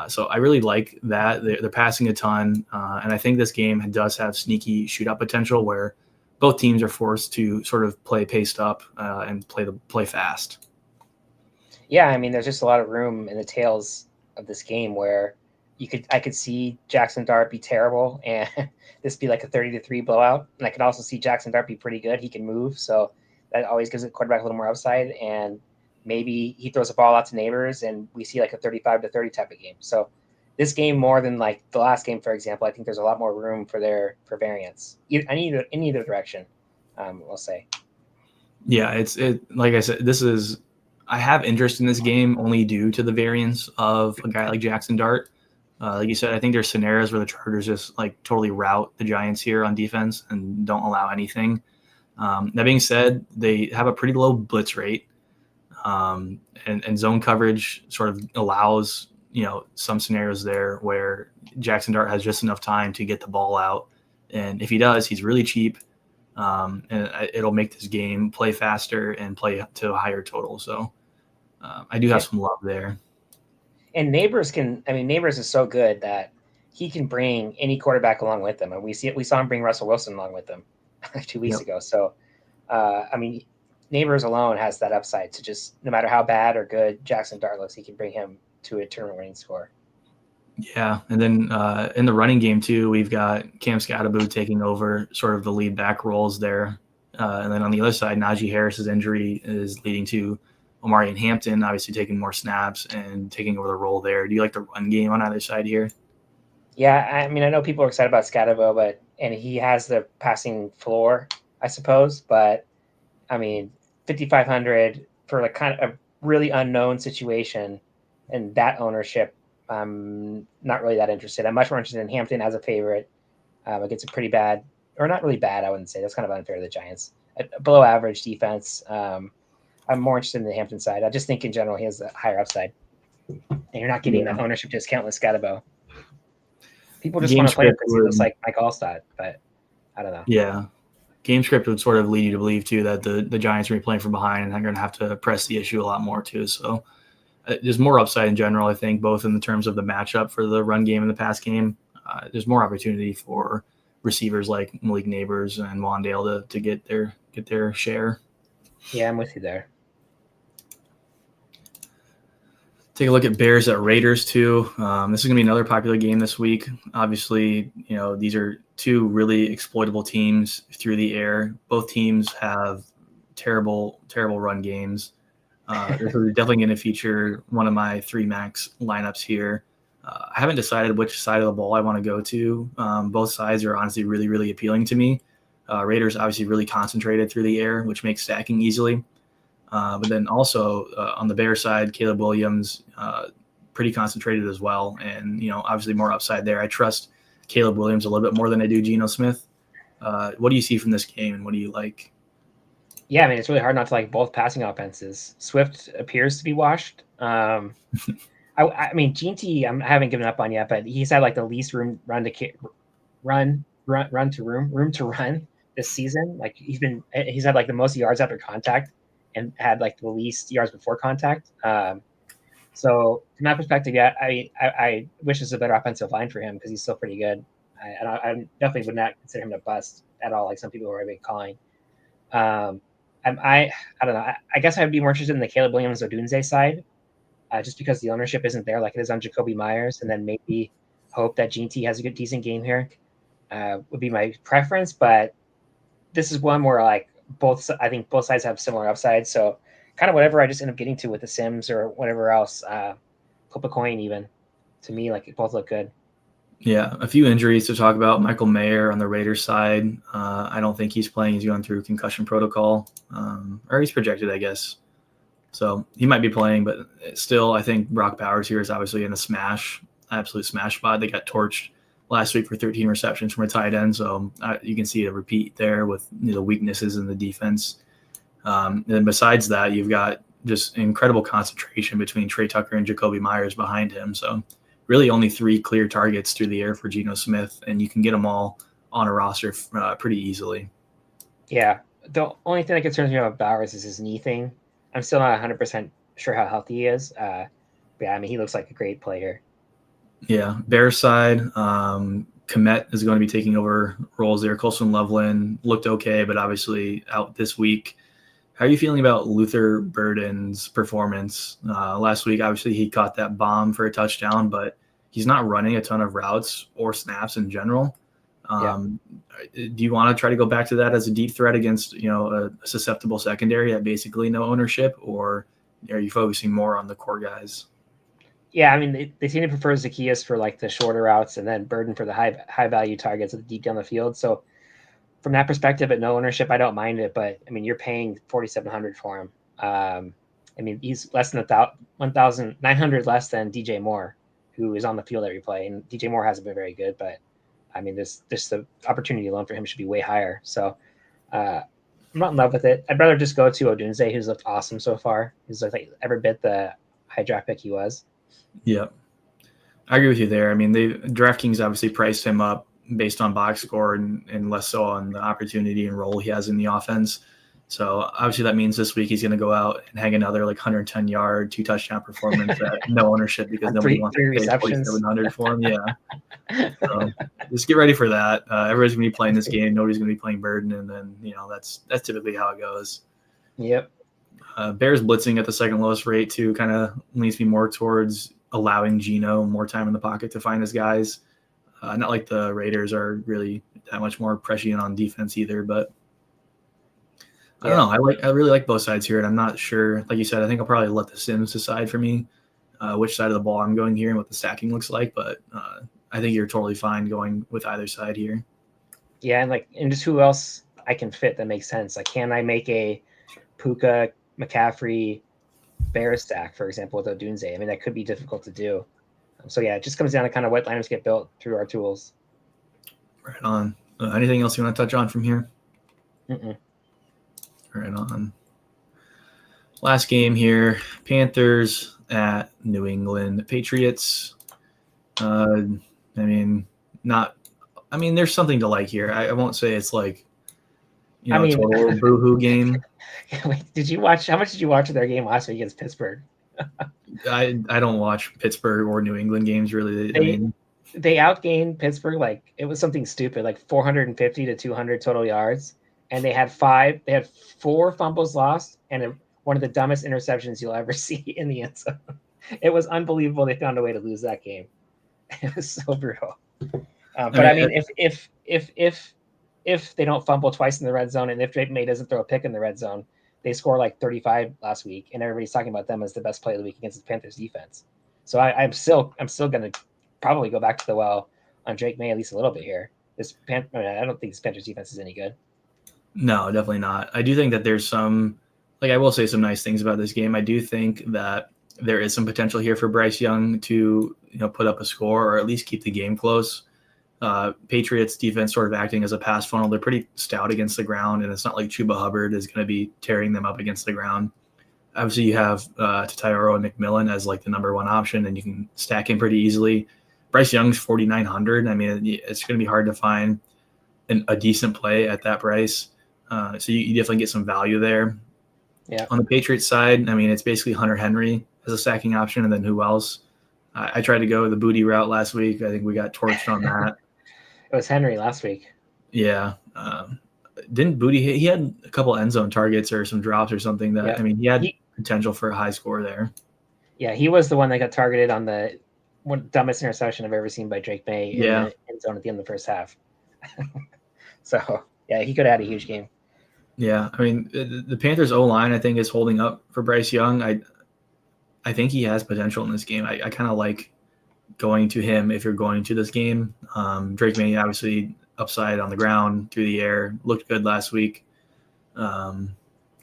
Speaker 1: So I really like that. They're passing a ton. And I think this game does have sneaky shootout potential where both teams are forced to sort of play paced up and play fast.
Speaker 2: Yeah, I mean, there's just a lot of room in the tails of this game where I could see Jackson Dart be terrible and this be like a 30-3 blowout. And I could also see Jackson Dart be pretty good. He can move, so that always gives the quarterback a little more upside. And maybe he throws the ball out to Neighbors and we see like a 35-30 type of game. So this game, more than like the last game, for example, I think there's a lot more room for variance in either direction. We'll say.
Speaker 1: Yeah, it's like I said, I have interest in this game only due to the variance of a guy like Jackson Dart. Like you said, I think there's scenarios where the Chargers just like totally rout the Giants here on defense and don't allow anything. That being said, they have a pretty low blitz rate, and zone coverage sort of allows some scenarios there where Jackson Dart has just enough time to get the ball out, and if he does, he's really cheap, and it'll make this game play faster and play to a higher total. So I do have some love there.
Speaker 2: And Neighbors is so good that he can bring any quarterback along with him. And we saw him bring Russell Wilson along with him 2 weeks ago. So, Neighbors alone has that upside to just, no matter how bad or good Jackson Dart looks, he can bring him to a tournament winning score.
Speaker 1: Yeah. And then in the running game too, we've got Cam Scatterbo taking over sort of the lead back roles there. And then on the other side, Najee Harris's injury is leading to Omari and Hampton obviously taking more snaps and taking over the role there. Do you like the run game on either side here?
Speaker 2: Yeah, I mean, I know people are excited about Scatterbo, and he has the passing floor, I suppose. But I mean, 5,500 for like kind of a really unknown situation, and that ownership, I'm not really that interested. I'm much more interested in Hampton as a favorite against a pretty bad, or not really bad, I wouldn't say. That's kind of unfair to the Giants. A below average defense. I'm more interested in the Hampton side. I just think in general he has a higher upside. And you're not getting that ownership discount with Scatterbo. People just want to play it because he looks like Mike Allstott, but I don't know.
Speaker 1: Yeah. Game script would sort of lead you to believe, too, that the Giants are going to be playing from behind and they're going to have to press the issue a lot more, too. So there's more upside in general, I think, both in the terms of the matchup for the run game and the pass game. There's more opportunity for receivers like Malik Neighbors and Wandale to get their share.
Speaker 2: Yeah, I'm with you there.
Speaker 1: Take a look at Bears at Raiders too. This is going to be another popular game this week. Obviously, these are two really exploitable teams through the air. Both teams have terrible run games. This is definitely going to feature one of my 3 max lineups here. I haven't decided which side of the ball I want to go to. Both sides are honestly really, really appealing to me. Raiders obviously really concentrated through the air, which makes stacking easily. But then also on the Bears side, Caleb Williams, pretty concentrated as well. And, obviously more upside there. I trust Caleb Williams a little bit more than I do Geno Smith. What do you see from this game and what do you like?
Speaker 2: Yeah, I mean, it's really hard not to like both passing offenses. Swift appears to be washed. I mean, G&T, I haven't given up on yet, but he's had like the least room to run this season. Like he's had like the most yards after contact and had like the least yards before contact. So from that perspective, yeah, I wish there's a better offensive line for him because he's still pretty good. I definitely would not consider him a bust at all, like some people were already calling. Um, I don't know. I guess I'd be more interested in the Caleb Williams Odunze side, just because the ownership isn't there like it is on Jacoby Myers, and then maybe hope that Gene T has a decent game here would be my preference. But this is one where like I think both sides have similar upsides. So kind of whatever I just end up getting to with the Sims or whatever else, flip a coin even. To me, like both look good.
Speaker 1: Yeah, a few injuries to talk about. Michael Mayer on the Raiders side. I don't think he's playing. He's going through concussion protocol, or he's projected, I guess. So he might be playing, but still, I think Brock Bowers here is obviously in a absolute smash spot. They got torched last week for 13 receptions from a tight end, so you can see a repeat there with the weaknesses in the defense. And besides that, you've got just incredible concentration between Trey Tucker and Jacoby Myers behind him. So really only 3 clear targets through the air for Geno Smith, and you can get them all on a roster pretty easily.
Speaker 2: Yeah. The only thing that concerns me about Bowers is his knee thing. I'm still not 100% sure how healthy he is. But yeah, I mean, he looks like a great player.
Speaker 1: Yeah. Bears side, Komet is going to be taking over roles there. Colson Loveland looked okay, but obviously out this week. How are you feeling about Luther Burden's performance? Last week, obviously, he caught that bomb for a touchdown, but he's not running a ton of routes or snaps in general. Do you want to try to go back to that as a deep threat against a susceptible secondary at basically no ownership, or are you focusing more on the core guys?
Speaker 2: Yeah, I mean, they seem to prefer Zacchaeus for like the shorter routes and then Burden for the high value targets deep down the field. So from that perspective, at no ownership, I don't mind it. But I mean, you're paying 4,700 for him. I mean, he's less than 1,900 less than DJ Moore, who is on the field every play. And DJ Moore hasn't been very good, but I mean, this the opportunity alone for him should be way higher. So I'm not in love with it. I'd rather just go to Odunze, who's looked awesome so far. He's like every bit the high draft pick he was.
Speaker 1: Yeah, I agree with you there. I mean, DraftKings obviously priced him up based on box score and less so on the opportunity and role he has in the offense. So obviously that means this week he's going to go out and hang another like 110-yard, 2-touchdown performance at no ownership because nobody wants to pay 4,700 for him. Yeah. So just get ready for that. Everybody's going to be playing this game. Nobody's going to be playing Burden, and then that's typically how it goes.
Speaker 2: Yep.
Speaker 1: Bears blitzing at the second lowest rate too kind of leads me more towards allowing Geno more time in the pocket to find his guys. Not like the Raiders are really that much more prescient on defense either, but I don't know. I really like both sides here, and I'm not sure. Like you said, I think I'll probably let the Sims decide for me which side of the ball I'm going here and what the stacking looks like. But I think you're totally fine going with either side here.
Speaker 2: Yeah, and just who else I can fit that makes sense. Like, can I make a Puka McCaffrey Bear stack, for example, with Odunze? I mean, that could be difficult to do. So yeah, it just comes down to kind of what lineups get built through our tools.
Speaker 1: Right on. Anything else you want to touch on from here?
Speaker 2: Mm-mm.
Speaker 1: Right on. Last game here, Panthers at New England Patriots. There's something to like here. I won't say it's like, total boohoo game.
Speaker 2: Wait, did you watch? How much did you watch of their game last week against Pittsburgh?
Speaker 1: I don't watch Pittsburgh or New England games really.
Speaker 2: They outgained Pittsburgh like it was something stupid, like 450 to 200 total yards, and they had 4 fumbles lost and one of the dumbest interceptions you'll ever see in the end zone. It was unbelievable. They found a way to lose that game. It was so brutal. But I mean, if they don't fumble twice in the red zone, and if Drake May doesn't throw a pick in the red zone, they score like 35 last week, and everybody's talking about them as the best play of the week against the Panthers defense. So I'm still going to probably go back to the well on Drake May at least a little bit here. I don't think this Panthers defense is any good.
Speaker 1: No, definitely not. I do think that there's I will say some nice things about this game. I do think that there is some potential here for Bryce Young to put up a score or at least keep the game close. Patriots defense sort of acting as a pass funnel. They're pretty stout against the ground, and it's not like Chuba Hubbard is going to be tearing them up against the ground. Obviously, you have Tatayoro and McMillan as like the number one option, and you can stack him pretty easily. Bryce Young's 4,900. I mean, it's going to be hard to find a decent play at that price. So you definitely get some value there.
Speaker 2: Yeah.
Speaker 1: On the Patriots side, I mean, it's basically Hunter Henry as a stacking option, and then who else? I tried to go the Booty route last week. I think we got torched on that.
Speaker 2: It was Henry last week.
Speaker 1: Yeah. Didn't Booty? He had a couple end zone targets or some drops or something. That I mean, he had potential for a high score there.
Speaker 2: Yeah, he was the one that got targeted on the dumbest interception I've ever seen by Drake May in the end zone at the end of the first half. So yeah, he could have had a huge game.
Speaker 1: Yeah, I mean, the Panthers O-line I think is holding up for Bryce Young. I think he has potential in this game. I kind of like going to him if you're going to this game. Drake May obviously upside on the ground, through the air, looked good last week. I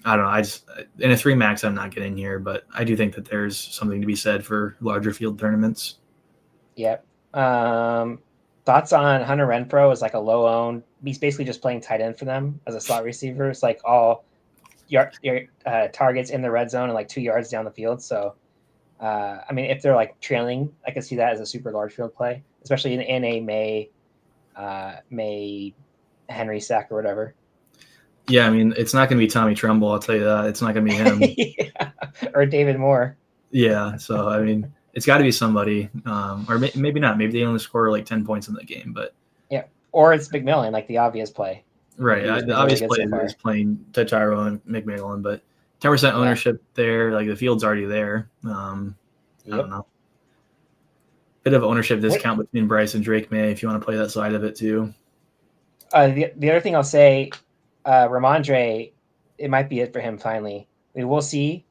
Speaker 1: don't know. I just in a 3 max, I'm not getting here, but I do think that there's something to be said for larger field tournaments.
Speaker 2: Yep. Thoughts on Hunter Renfrow as like a low owned? He's basically just playing tight end for them as a slot receiver. It's like all your targets in the red zone and like 2 yards down the field. So, I mean, if they're like trailing, I could see that as a super large field play, especially in a May Henry sack or whatever.
Speaker 1: Yeah, I mean, it's not going to be Tommy Tremble. I'll tell you that. It's not going to be him.
Speaker 2: Yeah. Or David Moore.
Speaker 1: Yeah, so I mean, it's got to be somebody, or maybe not. Maybe they only score like 10 points in the game, but
Speaker 2: yeah, or it's McMillan, like the obvious play.
Speaker 1: Right, the obvious play is playing to Tyrone and McMillan, but 10% ownership there. Like the field's already there. I don't know. Bit of ownership discount between Bryce and Drake May if you want to play that side of it too.
Speaker 2: The other thing I'll say, Ramondre, it might be it for him finally. We'll see.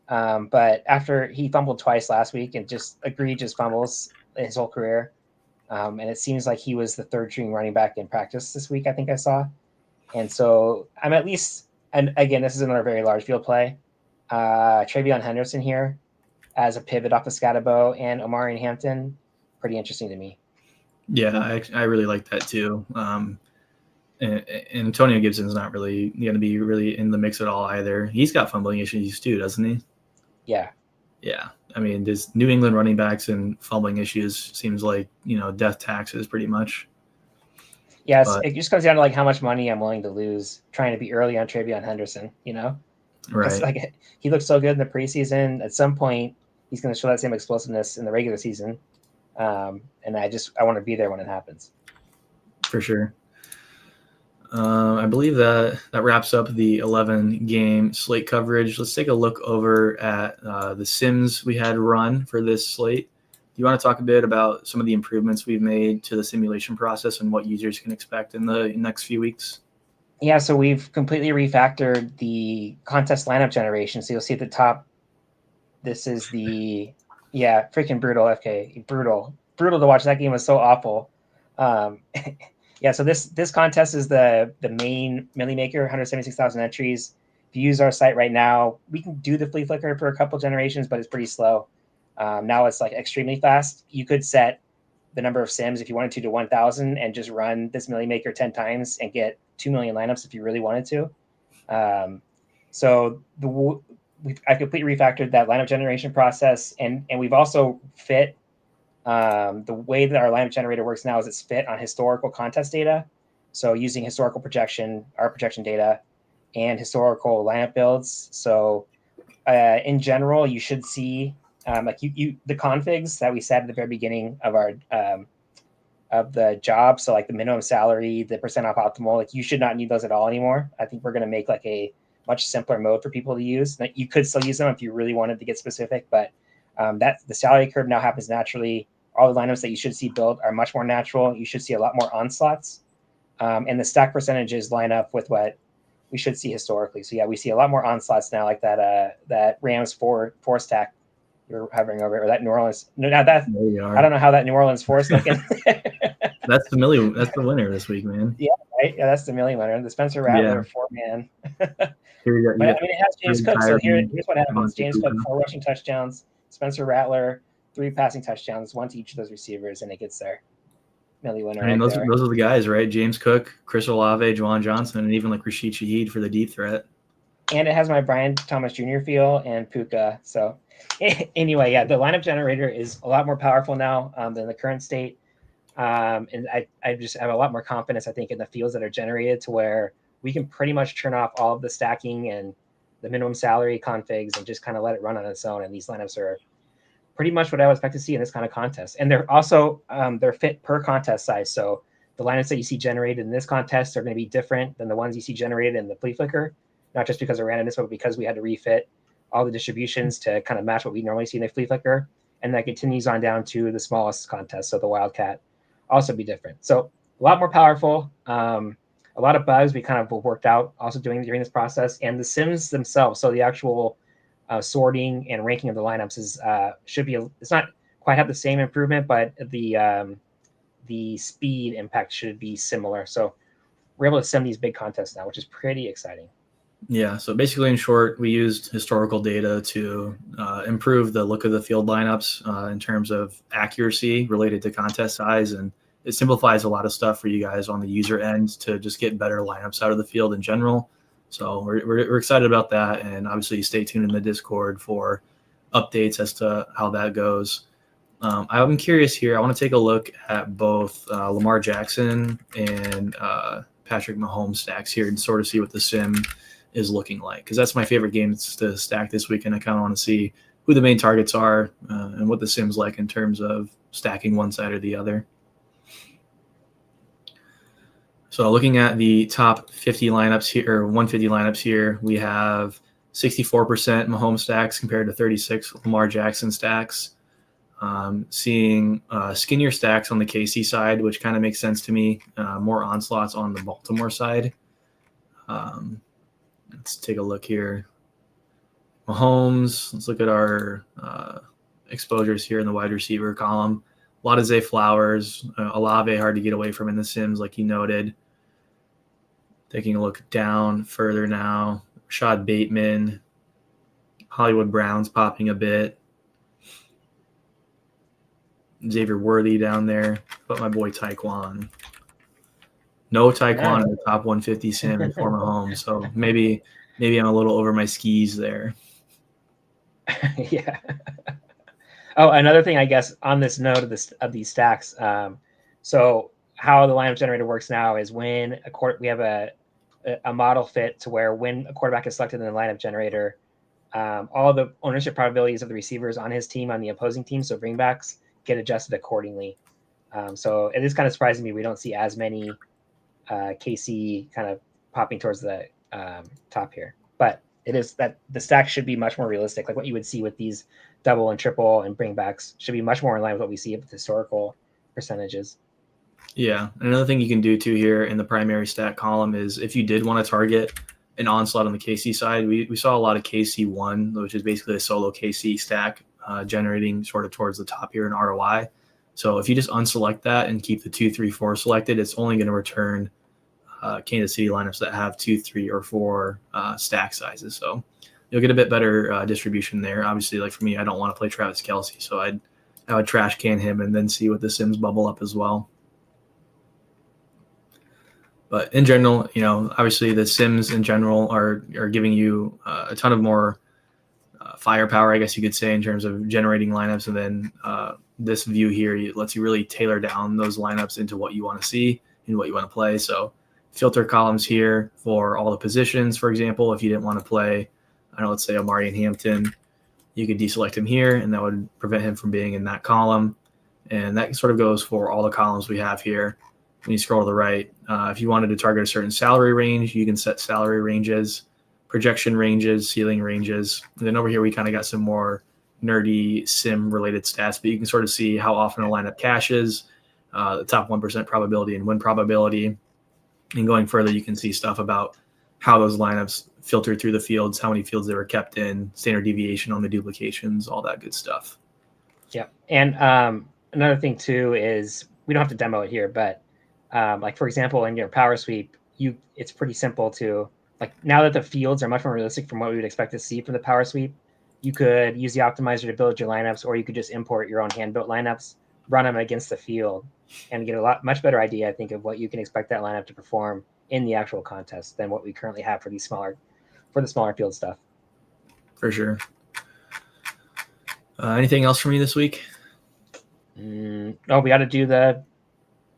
Speaker 2: But after he fumbled twice last week and just egregious fumbles his whole career, and it seems like he was the third string running back in practice this week, I think I saw. And so I'm at least, and again, this is another very large field play. Travion Henderson here as a pivot off of Scatterbo and Omari and Hampton, pretty interesting to me.
Speaker 1: Yeah, I really like that too. And Antonio Gibson's not really going to be really in the mix at all either. He's got fumbling issues too, doesn't he?
Speaker 2: Yeah.
Speaker 1: Yeah. I mean, this New England running backs and fumbling issues seems like, death taxes pretty much.
Speaker 2: Yes, it just comes down to like how much money I'm willing to lose trying to be early on Travion Henderson,
Speaker 1: Right.
Speaker 2: Like he looks so good in the preseason. At some point, he's going to show that same explosiveness in the regular season. And I want to be there when it happens.
Speaker 1: For sure. I believe that wraps up the 11-game slate coverage. Let's take a look over at the sims we had run for this slate. Do you want to talk a bit about some of the improvements we've made to the simulation process and what users can expect in the next few weeks?
Speaker 2: Yeah, so we've completely refactored the contest lineup generation. So you'll see at the top, this is freaking brutal, FK. Brutal to watch. That game was so awful. Yeah, so this contest is the main Millie Maker, 176,000 entries. If you use our site right now, we can do the flea flicker for a couple generations, but it's pretty slow. Now it's like extremely fast. You could set the number of sims if you wanted to 1,000 and just run this Millie Maker 10 times and get 2 million lineups if you really wanted to. So I completely refactored that lineup generation process, and we've also fit the way that our lineup generator works now is it's fit on historical contest data. So using historical projection, our projection data, and historical lineup builds. So in general, you should see the configs that we set at the very beginning of our of the job. So like the minimum salary, the percent off optimal, like you should not need those at all anymore. I think we're going to make like a much simpler mode for people to use. Like you could still use them if you really wanted to get specific, but that the salary curve now happens naturally. All the lineups that you should see built are much more natural. You should see a lot more onslaughts, and the stack percentages line up with what we should see historically. So yeah, we see a lot more onslaughts now, like that Rams four stack you're hovering over, or that New Orleans. No, now that I don't know how that New Orleans 4 is looking.
Speaker 1: That's the winner this week, man.
Speaker 2: Yeah, right. Yeah, that's the Millie winner. The Spencer Rattler 4-man.
Speaker 1: Here you go.
Speaker 2: But I mean, it has James Cook. So here's what happens: James Cook 4 rushing touchdowns, Spencer Rattler 3 passing touchdowns, 1 to each of those receivers, and it gets there. Millie winner.
Speaker 1: I mean, those are the guys, right? James Cook, Chris Olave, Juwan Johnson, and even like Rashid Shaheed for the deep threat.
Speaker 2: And it has my Brian Thomas Jr. feel and Puka. So anyway, yeah, the lineup generator is a lot more powerful now than the current state. And I just have a lot more confidence, I think, in the fields that are generated to where we can pretty much turn off all of the stacking and the minimum salary configs and just kind of let it run on its own. And these lineups are pretty much what I would expect to see in this kind of contest. And they're also they're fit per contest size. So the lineups that you see generated in this contest are going to be different than the ones you see generated in the flea flicker, not just because of randomness, but because we had to refit all the distributions to kind of match what we normally see in the flea flicker. And that continues on down to the smallest contest. So the Wildcat also be different. So a lot more powerful. A lot of bugs we kind of worked out also during this process, and the sims themselves. So the actual sorting and ranking of the lineups is should be it's not quite have the same improvement, but the speed impact should be similar. So we're able to sim these big contests now, which is pretty exciting.
Speaker 1: Yeah, so basically, in short, we used historical data to improve the look of the field lineups in terms of accuracy related to contest size, and it simplifies a lot of stuff for you guys on the user end to just get better lineups out of the field in general. So we're excited about that, and obviously stay tuned in the Discord for updates as to how that goes. I'm curious here. I want to take a look at both Lamar Jackson and Patrick Mahomes stacks here and sort of see what the sim is looking like, because that's my favorite game to stack this weekend. I kind of want to see who the main targets are and what the sim's like in terms of stacking one side or the other. So looking at the top 50 lineups here, or 150 lineups here, we have 64% Mahomes stacks compared to 36 Lamar Jackson stacks. Seeing skinnier stacks on the KC side, which kind of makes sense to me. More onslaughts on the Baltimore side. Let's take a look here. Mahomes, let's look at our exposures here in the wide receiver column. A lot of Zay Flowers, Olave hard to get away from in the sims, like you noted. Taking a look down further now. Rashad Bateman, Hollywood Browns popping a bit. Xavier Worthy down there. But my boy Taekwon. No Taekwon in the top 150 sim and former home. So maybe I'm a little over my skis there.
Speaker 2: Yeah. Oh, another thing, I guess, on this note of these stacks. So how the lineup generator works now is when we have a model fit to where when a quarterback is selected in the lineup generator, all the ownership probabilities of the receivers on his team, on the opposing team, so bringbacks, get adjusted accordingly. So it is kind of surprising me we don't see as many KC kind of popping towards the top here. But it is that the stack should be much more realistic. Like what you would see with these double and triple and bringbacks should be much more in line with what we see with historical percentages.
Speaker 1: Yeah. Another thing you can do too here in the primary stat column is if you did want to target an onslaught on the KC side, we saw a lot of KC1, which is basically a solo KC stack generating sort of towards the top here in ROI. So if you just unselect that and keep the 2, 3, 4 selected, it's only going to return Kansas City lineups that have 2, 3, or 4 stack sizes. So you'll get a bit better distribution there. Obviously, like for me, I don't want to play Travis Kelce, so I would trash can him and then see what the sims bubble up as well. But in general, obviously the sims in general are giving you a ton of more firepower, I guess you could say, in terms of generating lineups. And then this view here lets you really tailor down those lineups into what you want to see and what you want to play. So filter columns here for all the positions, for example. If you didn't want to play, let's say Amari and Hampton, you could deselect him here, and that would prevent him from being in that column. And that sort of goes for all the columns we have here. When you scroll to the right, if you wanted to target a certain salary range, you can set salary ranges, projection ranges, ceiling ranges. And then over here, we kind of got some more nerdy sim-related stats, but you can sort of see how often a lineup cashes, the top 1% probability and win probability. And going further, you can see stuff about how those lineups filter through the fields, how many fields they were kept in, standard deviation on the duplications, all that good stuff.
Speaker 2: Yeah. And another thing, too, is we don't have to demo it here, but like, for example, in your power sweep, it's pretty simple to, like, now that the fields are much more realistic from what we would expect to see from the power sweep, you could use the optimizer to build your lineups, or you could just import your own hand-built lineups, run them against the field, and get much better idea, I think, of what you can expect that lineup to perform in the actual contest than what we currently have for the smaller field stuff.
Speaker 1: For sure. Anything else for me this week?
Speaker 2: No, we got to do the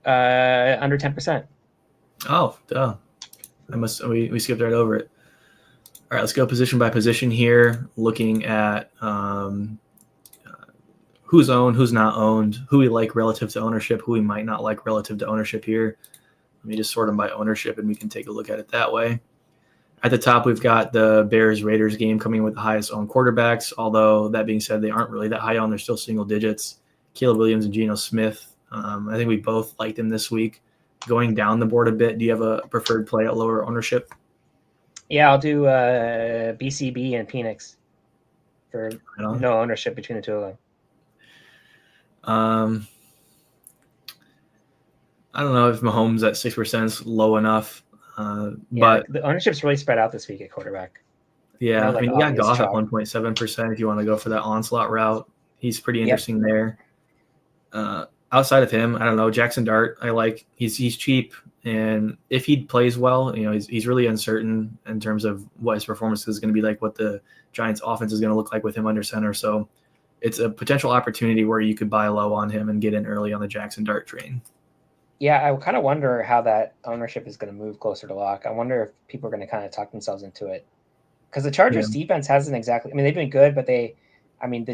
Speaker 2: under 10%.
Speaker 1: Oh, duh. We skipped right over it. All right, let's go position by position here, looking at who's owned, who's not owned, who we like relative to ownership, who we might not like relative to ownership here. Let me just sort them by ownership, and we can take a look at it that way. At the top, we've got the Bears-Raiders game coming with the highest owned quarterbacks, although that being said, they aren't really that high on. They're still single digits. Caleb Williams and Geno Smith. I think we both liked them this week. Going down the board a bit, do you have a preferred play at lower ownership?
Speaker 2: Yeah, I'll do BCB and Phoenix for no ownership between the two of them.
Speaker 1: I don't know if Mahomes at 6% is low enough.
Speaker 2: But the ownership's really spread out this week at quarterback.
Speaker 1: Yeah, I mean, you got Goff at 1.7% if you want to go for that onslaught route. He's pretty interesting there. Outside of him, I don't know, Jackson Dart, I like. He's cheap, and if he plays well, he's really uncertain in terms of what his performance is going to be like, what the Giants' offense is going to look like with him under center. So it's a potential opportunity where you could buy low on him and get in early on the Jackson Dart train.
Speaker 2: Yeah, I kind of wonder how that ownership is going to move closer to lock. I wonder if people are going to kind of talk themselves into it. Because the Chargers defense hasn't exactly – I mean, they've been good, but the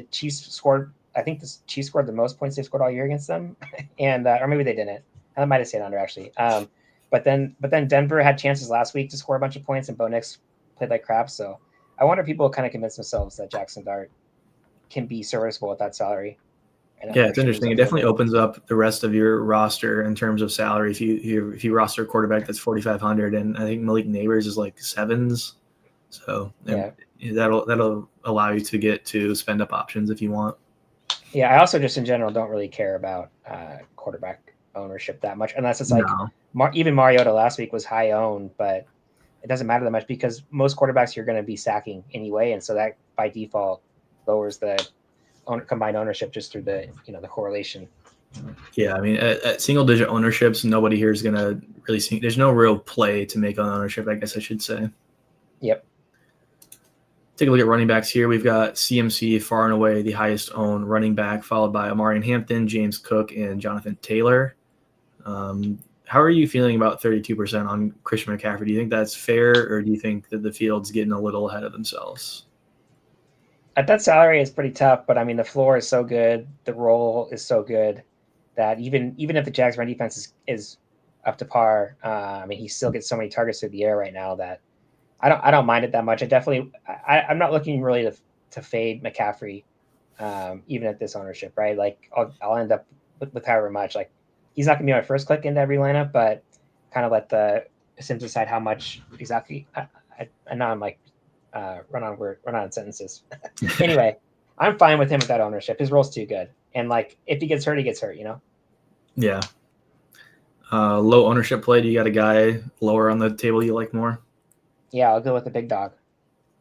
Speaker 2: Chiefs scored – I think the Chiefs scored the most points they've scored all year against them. And or maybe they didn't. I might have stayed under, actually. But then Denver had chances last week to score a bunch of points, and Bo Nix played like crap. So I wonder if people kind of convince themselves that Jackson Dart can be serviceable at that salary.
Speaker 1: Yeah, it's interesting. It definitely opens up the rest of your roster in terms of salary. If you roster a quarterback that's 4,500, and I think Malik Neighbors is like 7s, so that'll allow you to get to spend up options if you want.
Speaker 2: Yeah, I also just in general don't really care about quarterback ownership that much, unless it's like even Mariota last week was high owned, but it doesn't matter that much because most quarterbacks you're going to be stacking anyway, and so that by default lowers the combined ownership just through the the correlation.
Speaker 1: Yeah, I mean at single digit ownerships, nobody here is going to really see. There's no real play to make on ownership, I guess I should say.
Speaker 2: Yep.
Speaker 1: Take a look at running backs here. We've got CMC far and away the highest owned running back, followed by Amari Hampton, James Cook, and Jonathan Taylor. How are you feeling about 32% on Christian McCaffrey? Do you think that's fair, or do you think that the field's getting a little ahead of themselves?
Speaker 2: At that salary, it's pretty tough, but I mean, the floor is so good, the role is so good that even if the Jags' run defense is up to par, I mean, he still gets so many targets through the air right now that I don't mind it that much. I'm not looking really to fade McCaffrey, even at this ownership, right? Like I'll end up with however much. Like he's not gonna be my first click into every lineup, but kind of let the Sims decide how much exactly. I know I'm like run on sentences. Anyway, I'm fine with him with that ownership. His role's too good, and like if he gets hurt, he gets hurt.
Speaker 1: Yeah. Low ownership play. Do you got a guy lower on the table you like more?
Speaker 2: Yeah, I'll go with the big dog.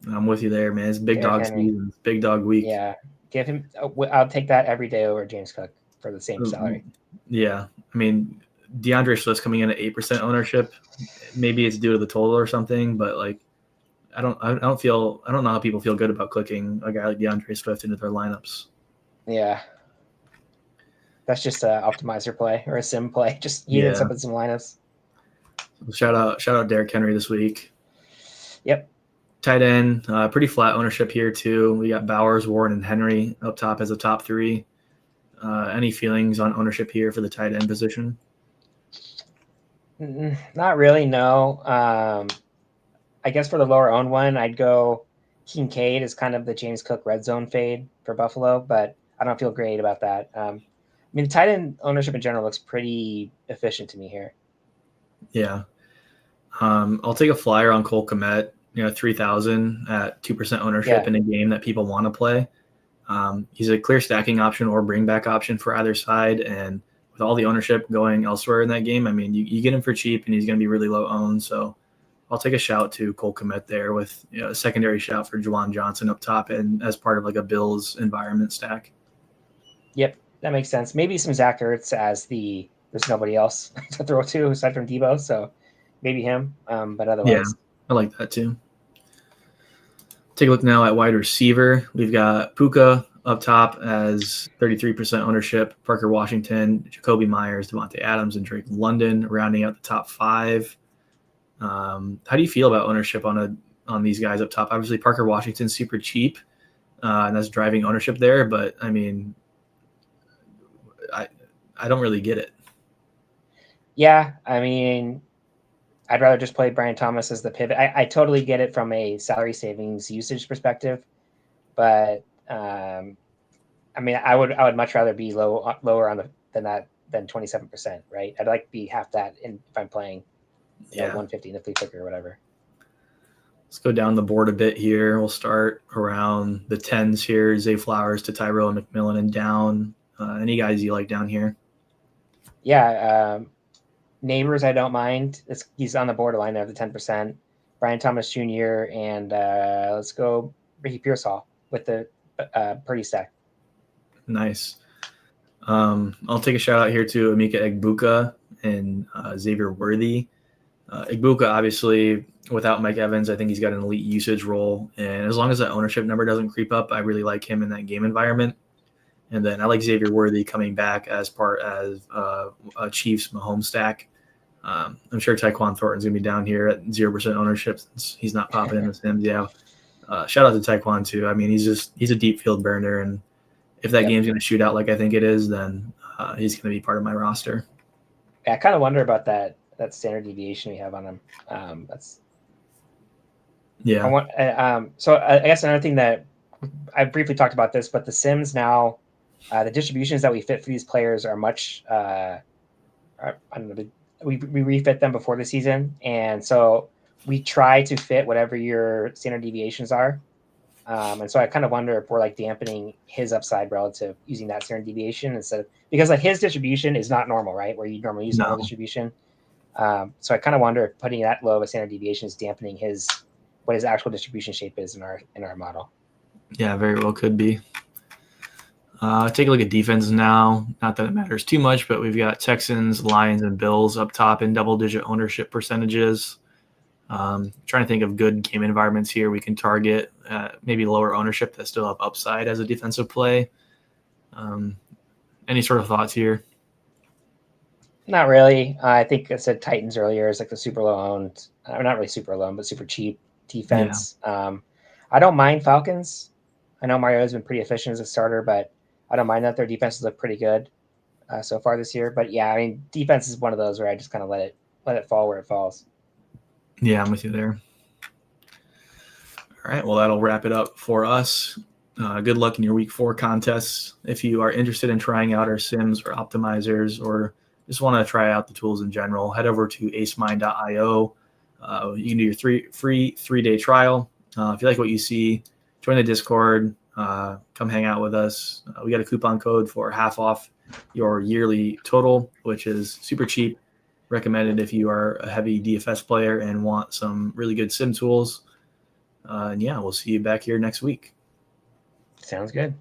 Speaker 1: I'm with you there, man. It's big dog season. Big dog week.
Speaker 2: Yeah, give him. I'll take that every day over James Cook for the same salary.
Speaker 1: Yeah, I mean, DeAndre Swift's coming in at 8% ownership. Maybe it's due to the total or something, but like, I don't know how people feel good about clicking a guy like DeAndre Swift into their lineups.
Speaker 2: Yeah, that's just an optimizer play or a sim play. Just ends up in some lineups.
Speaker 1: Shout out Derrick Henry this week.
Speaker 2: Yep.
Speaker 1: Tight end, pretty flat ownership here too. We got Bowers, Warren, and Henry up top as the top 3. Any feelings on ownership here for the tight end position?
Speaker 2: Not really, no. I guess for the lower owned one, I'd go Kincaid as kind of the James Cook red zone fade for Buffalo, but I don't feel great about that. I mean, tight end ownership in general looks pretty efficient to me here.
Speaker 1: Yeah. I'll take a flyer on Cole Kmet, 3,000 at 2% ownership in a game that people want to play. He's a clear stacking option or bring back option for either side. And with all the ownership going elsewhere in that game, I mean, you get him for cheap and he's going to be really low owned. So I'll take a shout to Cole Kmet there with a secondary shout for Juwan Johnson up top and as part of like a Bills environment stack.
Speaker 2: Yep, that makes sense. Maybe some Zach Ertz as there's nobody else to throw to aside from Debo. So maybe him, but otherwise.
Speaker 1: Yeah, I like that too. Take a look now at wide receiver. We've got Puka up top as 33% ownership, Parker Washington, Jacoby Myers, Devontae Adams, and Drake London rounding out the top 5. How do you feel about ownership on a on these guys up top. Obviously, Parker Washington's super cheap, and that's driving ownership there. But I mean, I don't really get it.
Speaker 2: Yeah, I mean, I'd rather just play Brian Thomas as the pivot. I totally get it from a salary savings usage perspective, but I mean, I would much rather be lower on than 27%, right? I'd like to be half that if I'm playing 150 in the flea flicker or whatever.
Speaker 1: Let's go down the board a bit here. We'll start around the 10s here. Zay Flowers to Tyrell McMillan and down. Any guys you like down here?
Speaker 2: Yeah, Neighbors, I don't mind. He's on the borderline of the 10%. Brian Thomas Jr. and let's go Ricky Pearsall with the Purdy stack.
Speaker 1: Nice. I'll take a shout out here to Emeka Egbuka and Xavier Worthy. Egbuka, obviously, without Mike Evans, I think he's got an elite usage role. And as long as that ownership number doesn't creep up, I really like him in that game environment. And then I like Xavier Worthy coming back as part as a Chiefs Mahomes stack. I'm sure Tyquan Thornton's going to be down here at 0% ownership since he's not popping in the Sims. Yeah. Shout out to Tyquan, too. I mean, he's a deep field burner. And if that game's going to shoot out like I think it is, then he's going to be part of my roster.
Speaker 2: Yeah, I kind of wonder about that standard deviation we have on him. So I guess another thing that I briefly talked about this, but the Sims now, the distributions that we fit for these players are much. I don't know. We refit them before the season, and so we try to fit whatever your standard deviations are. And so I kind of wonder if we're like dampening his upside relative using that standard deviation because like his distribution is not normal, right? Where you normally use normal distribution. So I kind of wonder if putting that low of a standard deviation is dampening what his actual distribution shape is in our model.
Speaker 1: Yeah, very well could be. Take a look at defense now. Not that it matters too much, but we've got Texans, Lions, and Bills up top in double-digit ownership percentages. Trying to think of good game environments here. We can target maybe lower ownership that still have upside as a defensive play. Any sort of thoughts here?
Speaker 2: Not really. I think I said Titans earlier is like the super low owned, not really super low, but super cheap defense. Yeah. I don't mind Falcons. I know Mario has been pretty efficient as a starter, but I don't mind that their defenses look pretty good so far this year. But yeah, I mean, defense is one of those where I just kind of let it fall where it falls.
Speaker 1: Yeah, I'm with you there. All right, well, that'll wrap it up for us. Good luck in your week 4 contests. If you are interested in trying out our sims or optimizers or just want to try out the tools in general, head over to acemind.io. You can do your free 3-day trial. If you like what you see, join the Discord. Come hang out with us. We got a coupon code for half off your yearly total, which is super cheap. Recommended if you are a heavy DFS player and want some really good sim tools. And yeah, we'll see you back here next week.
Speaker 2: Sounds good.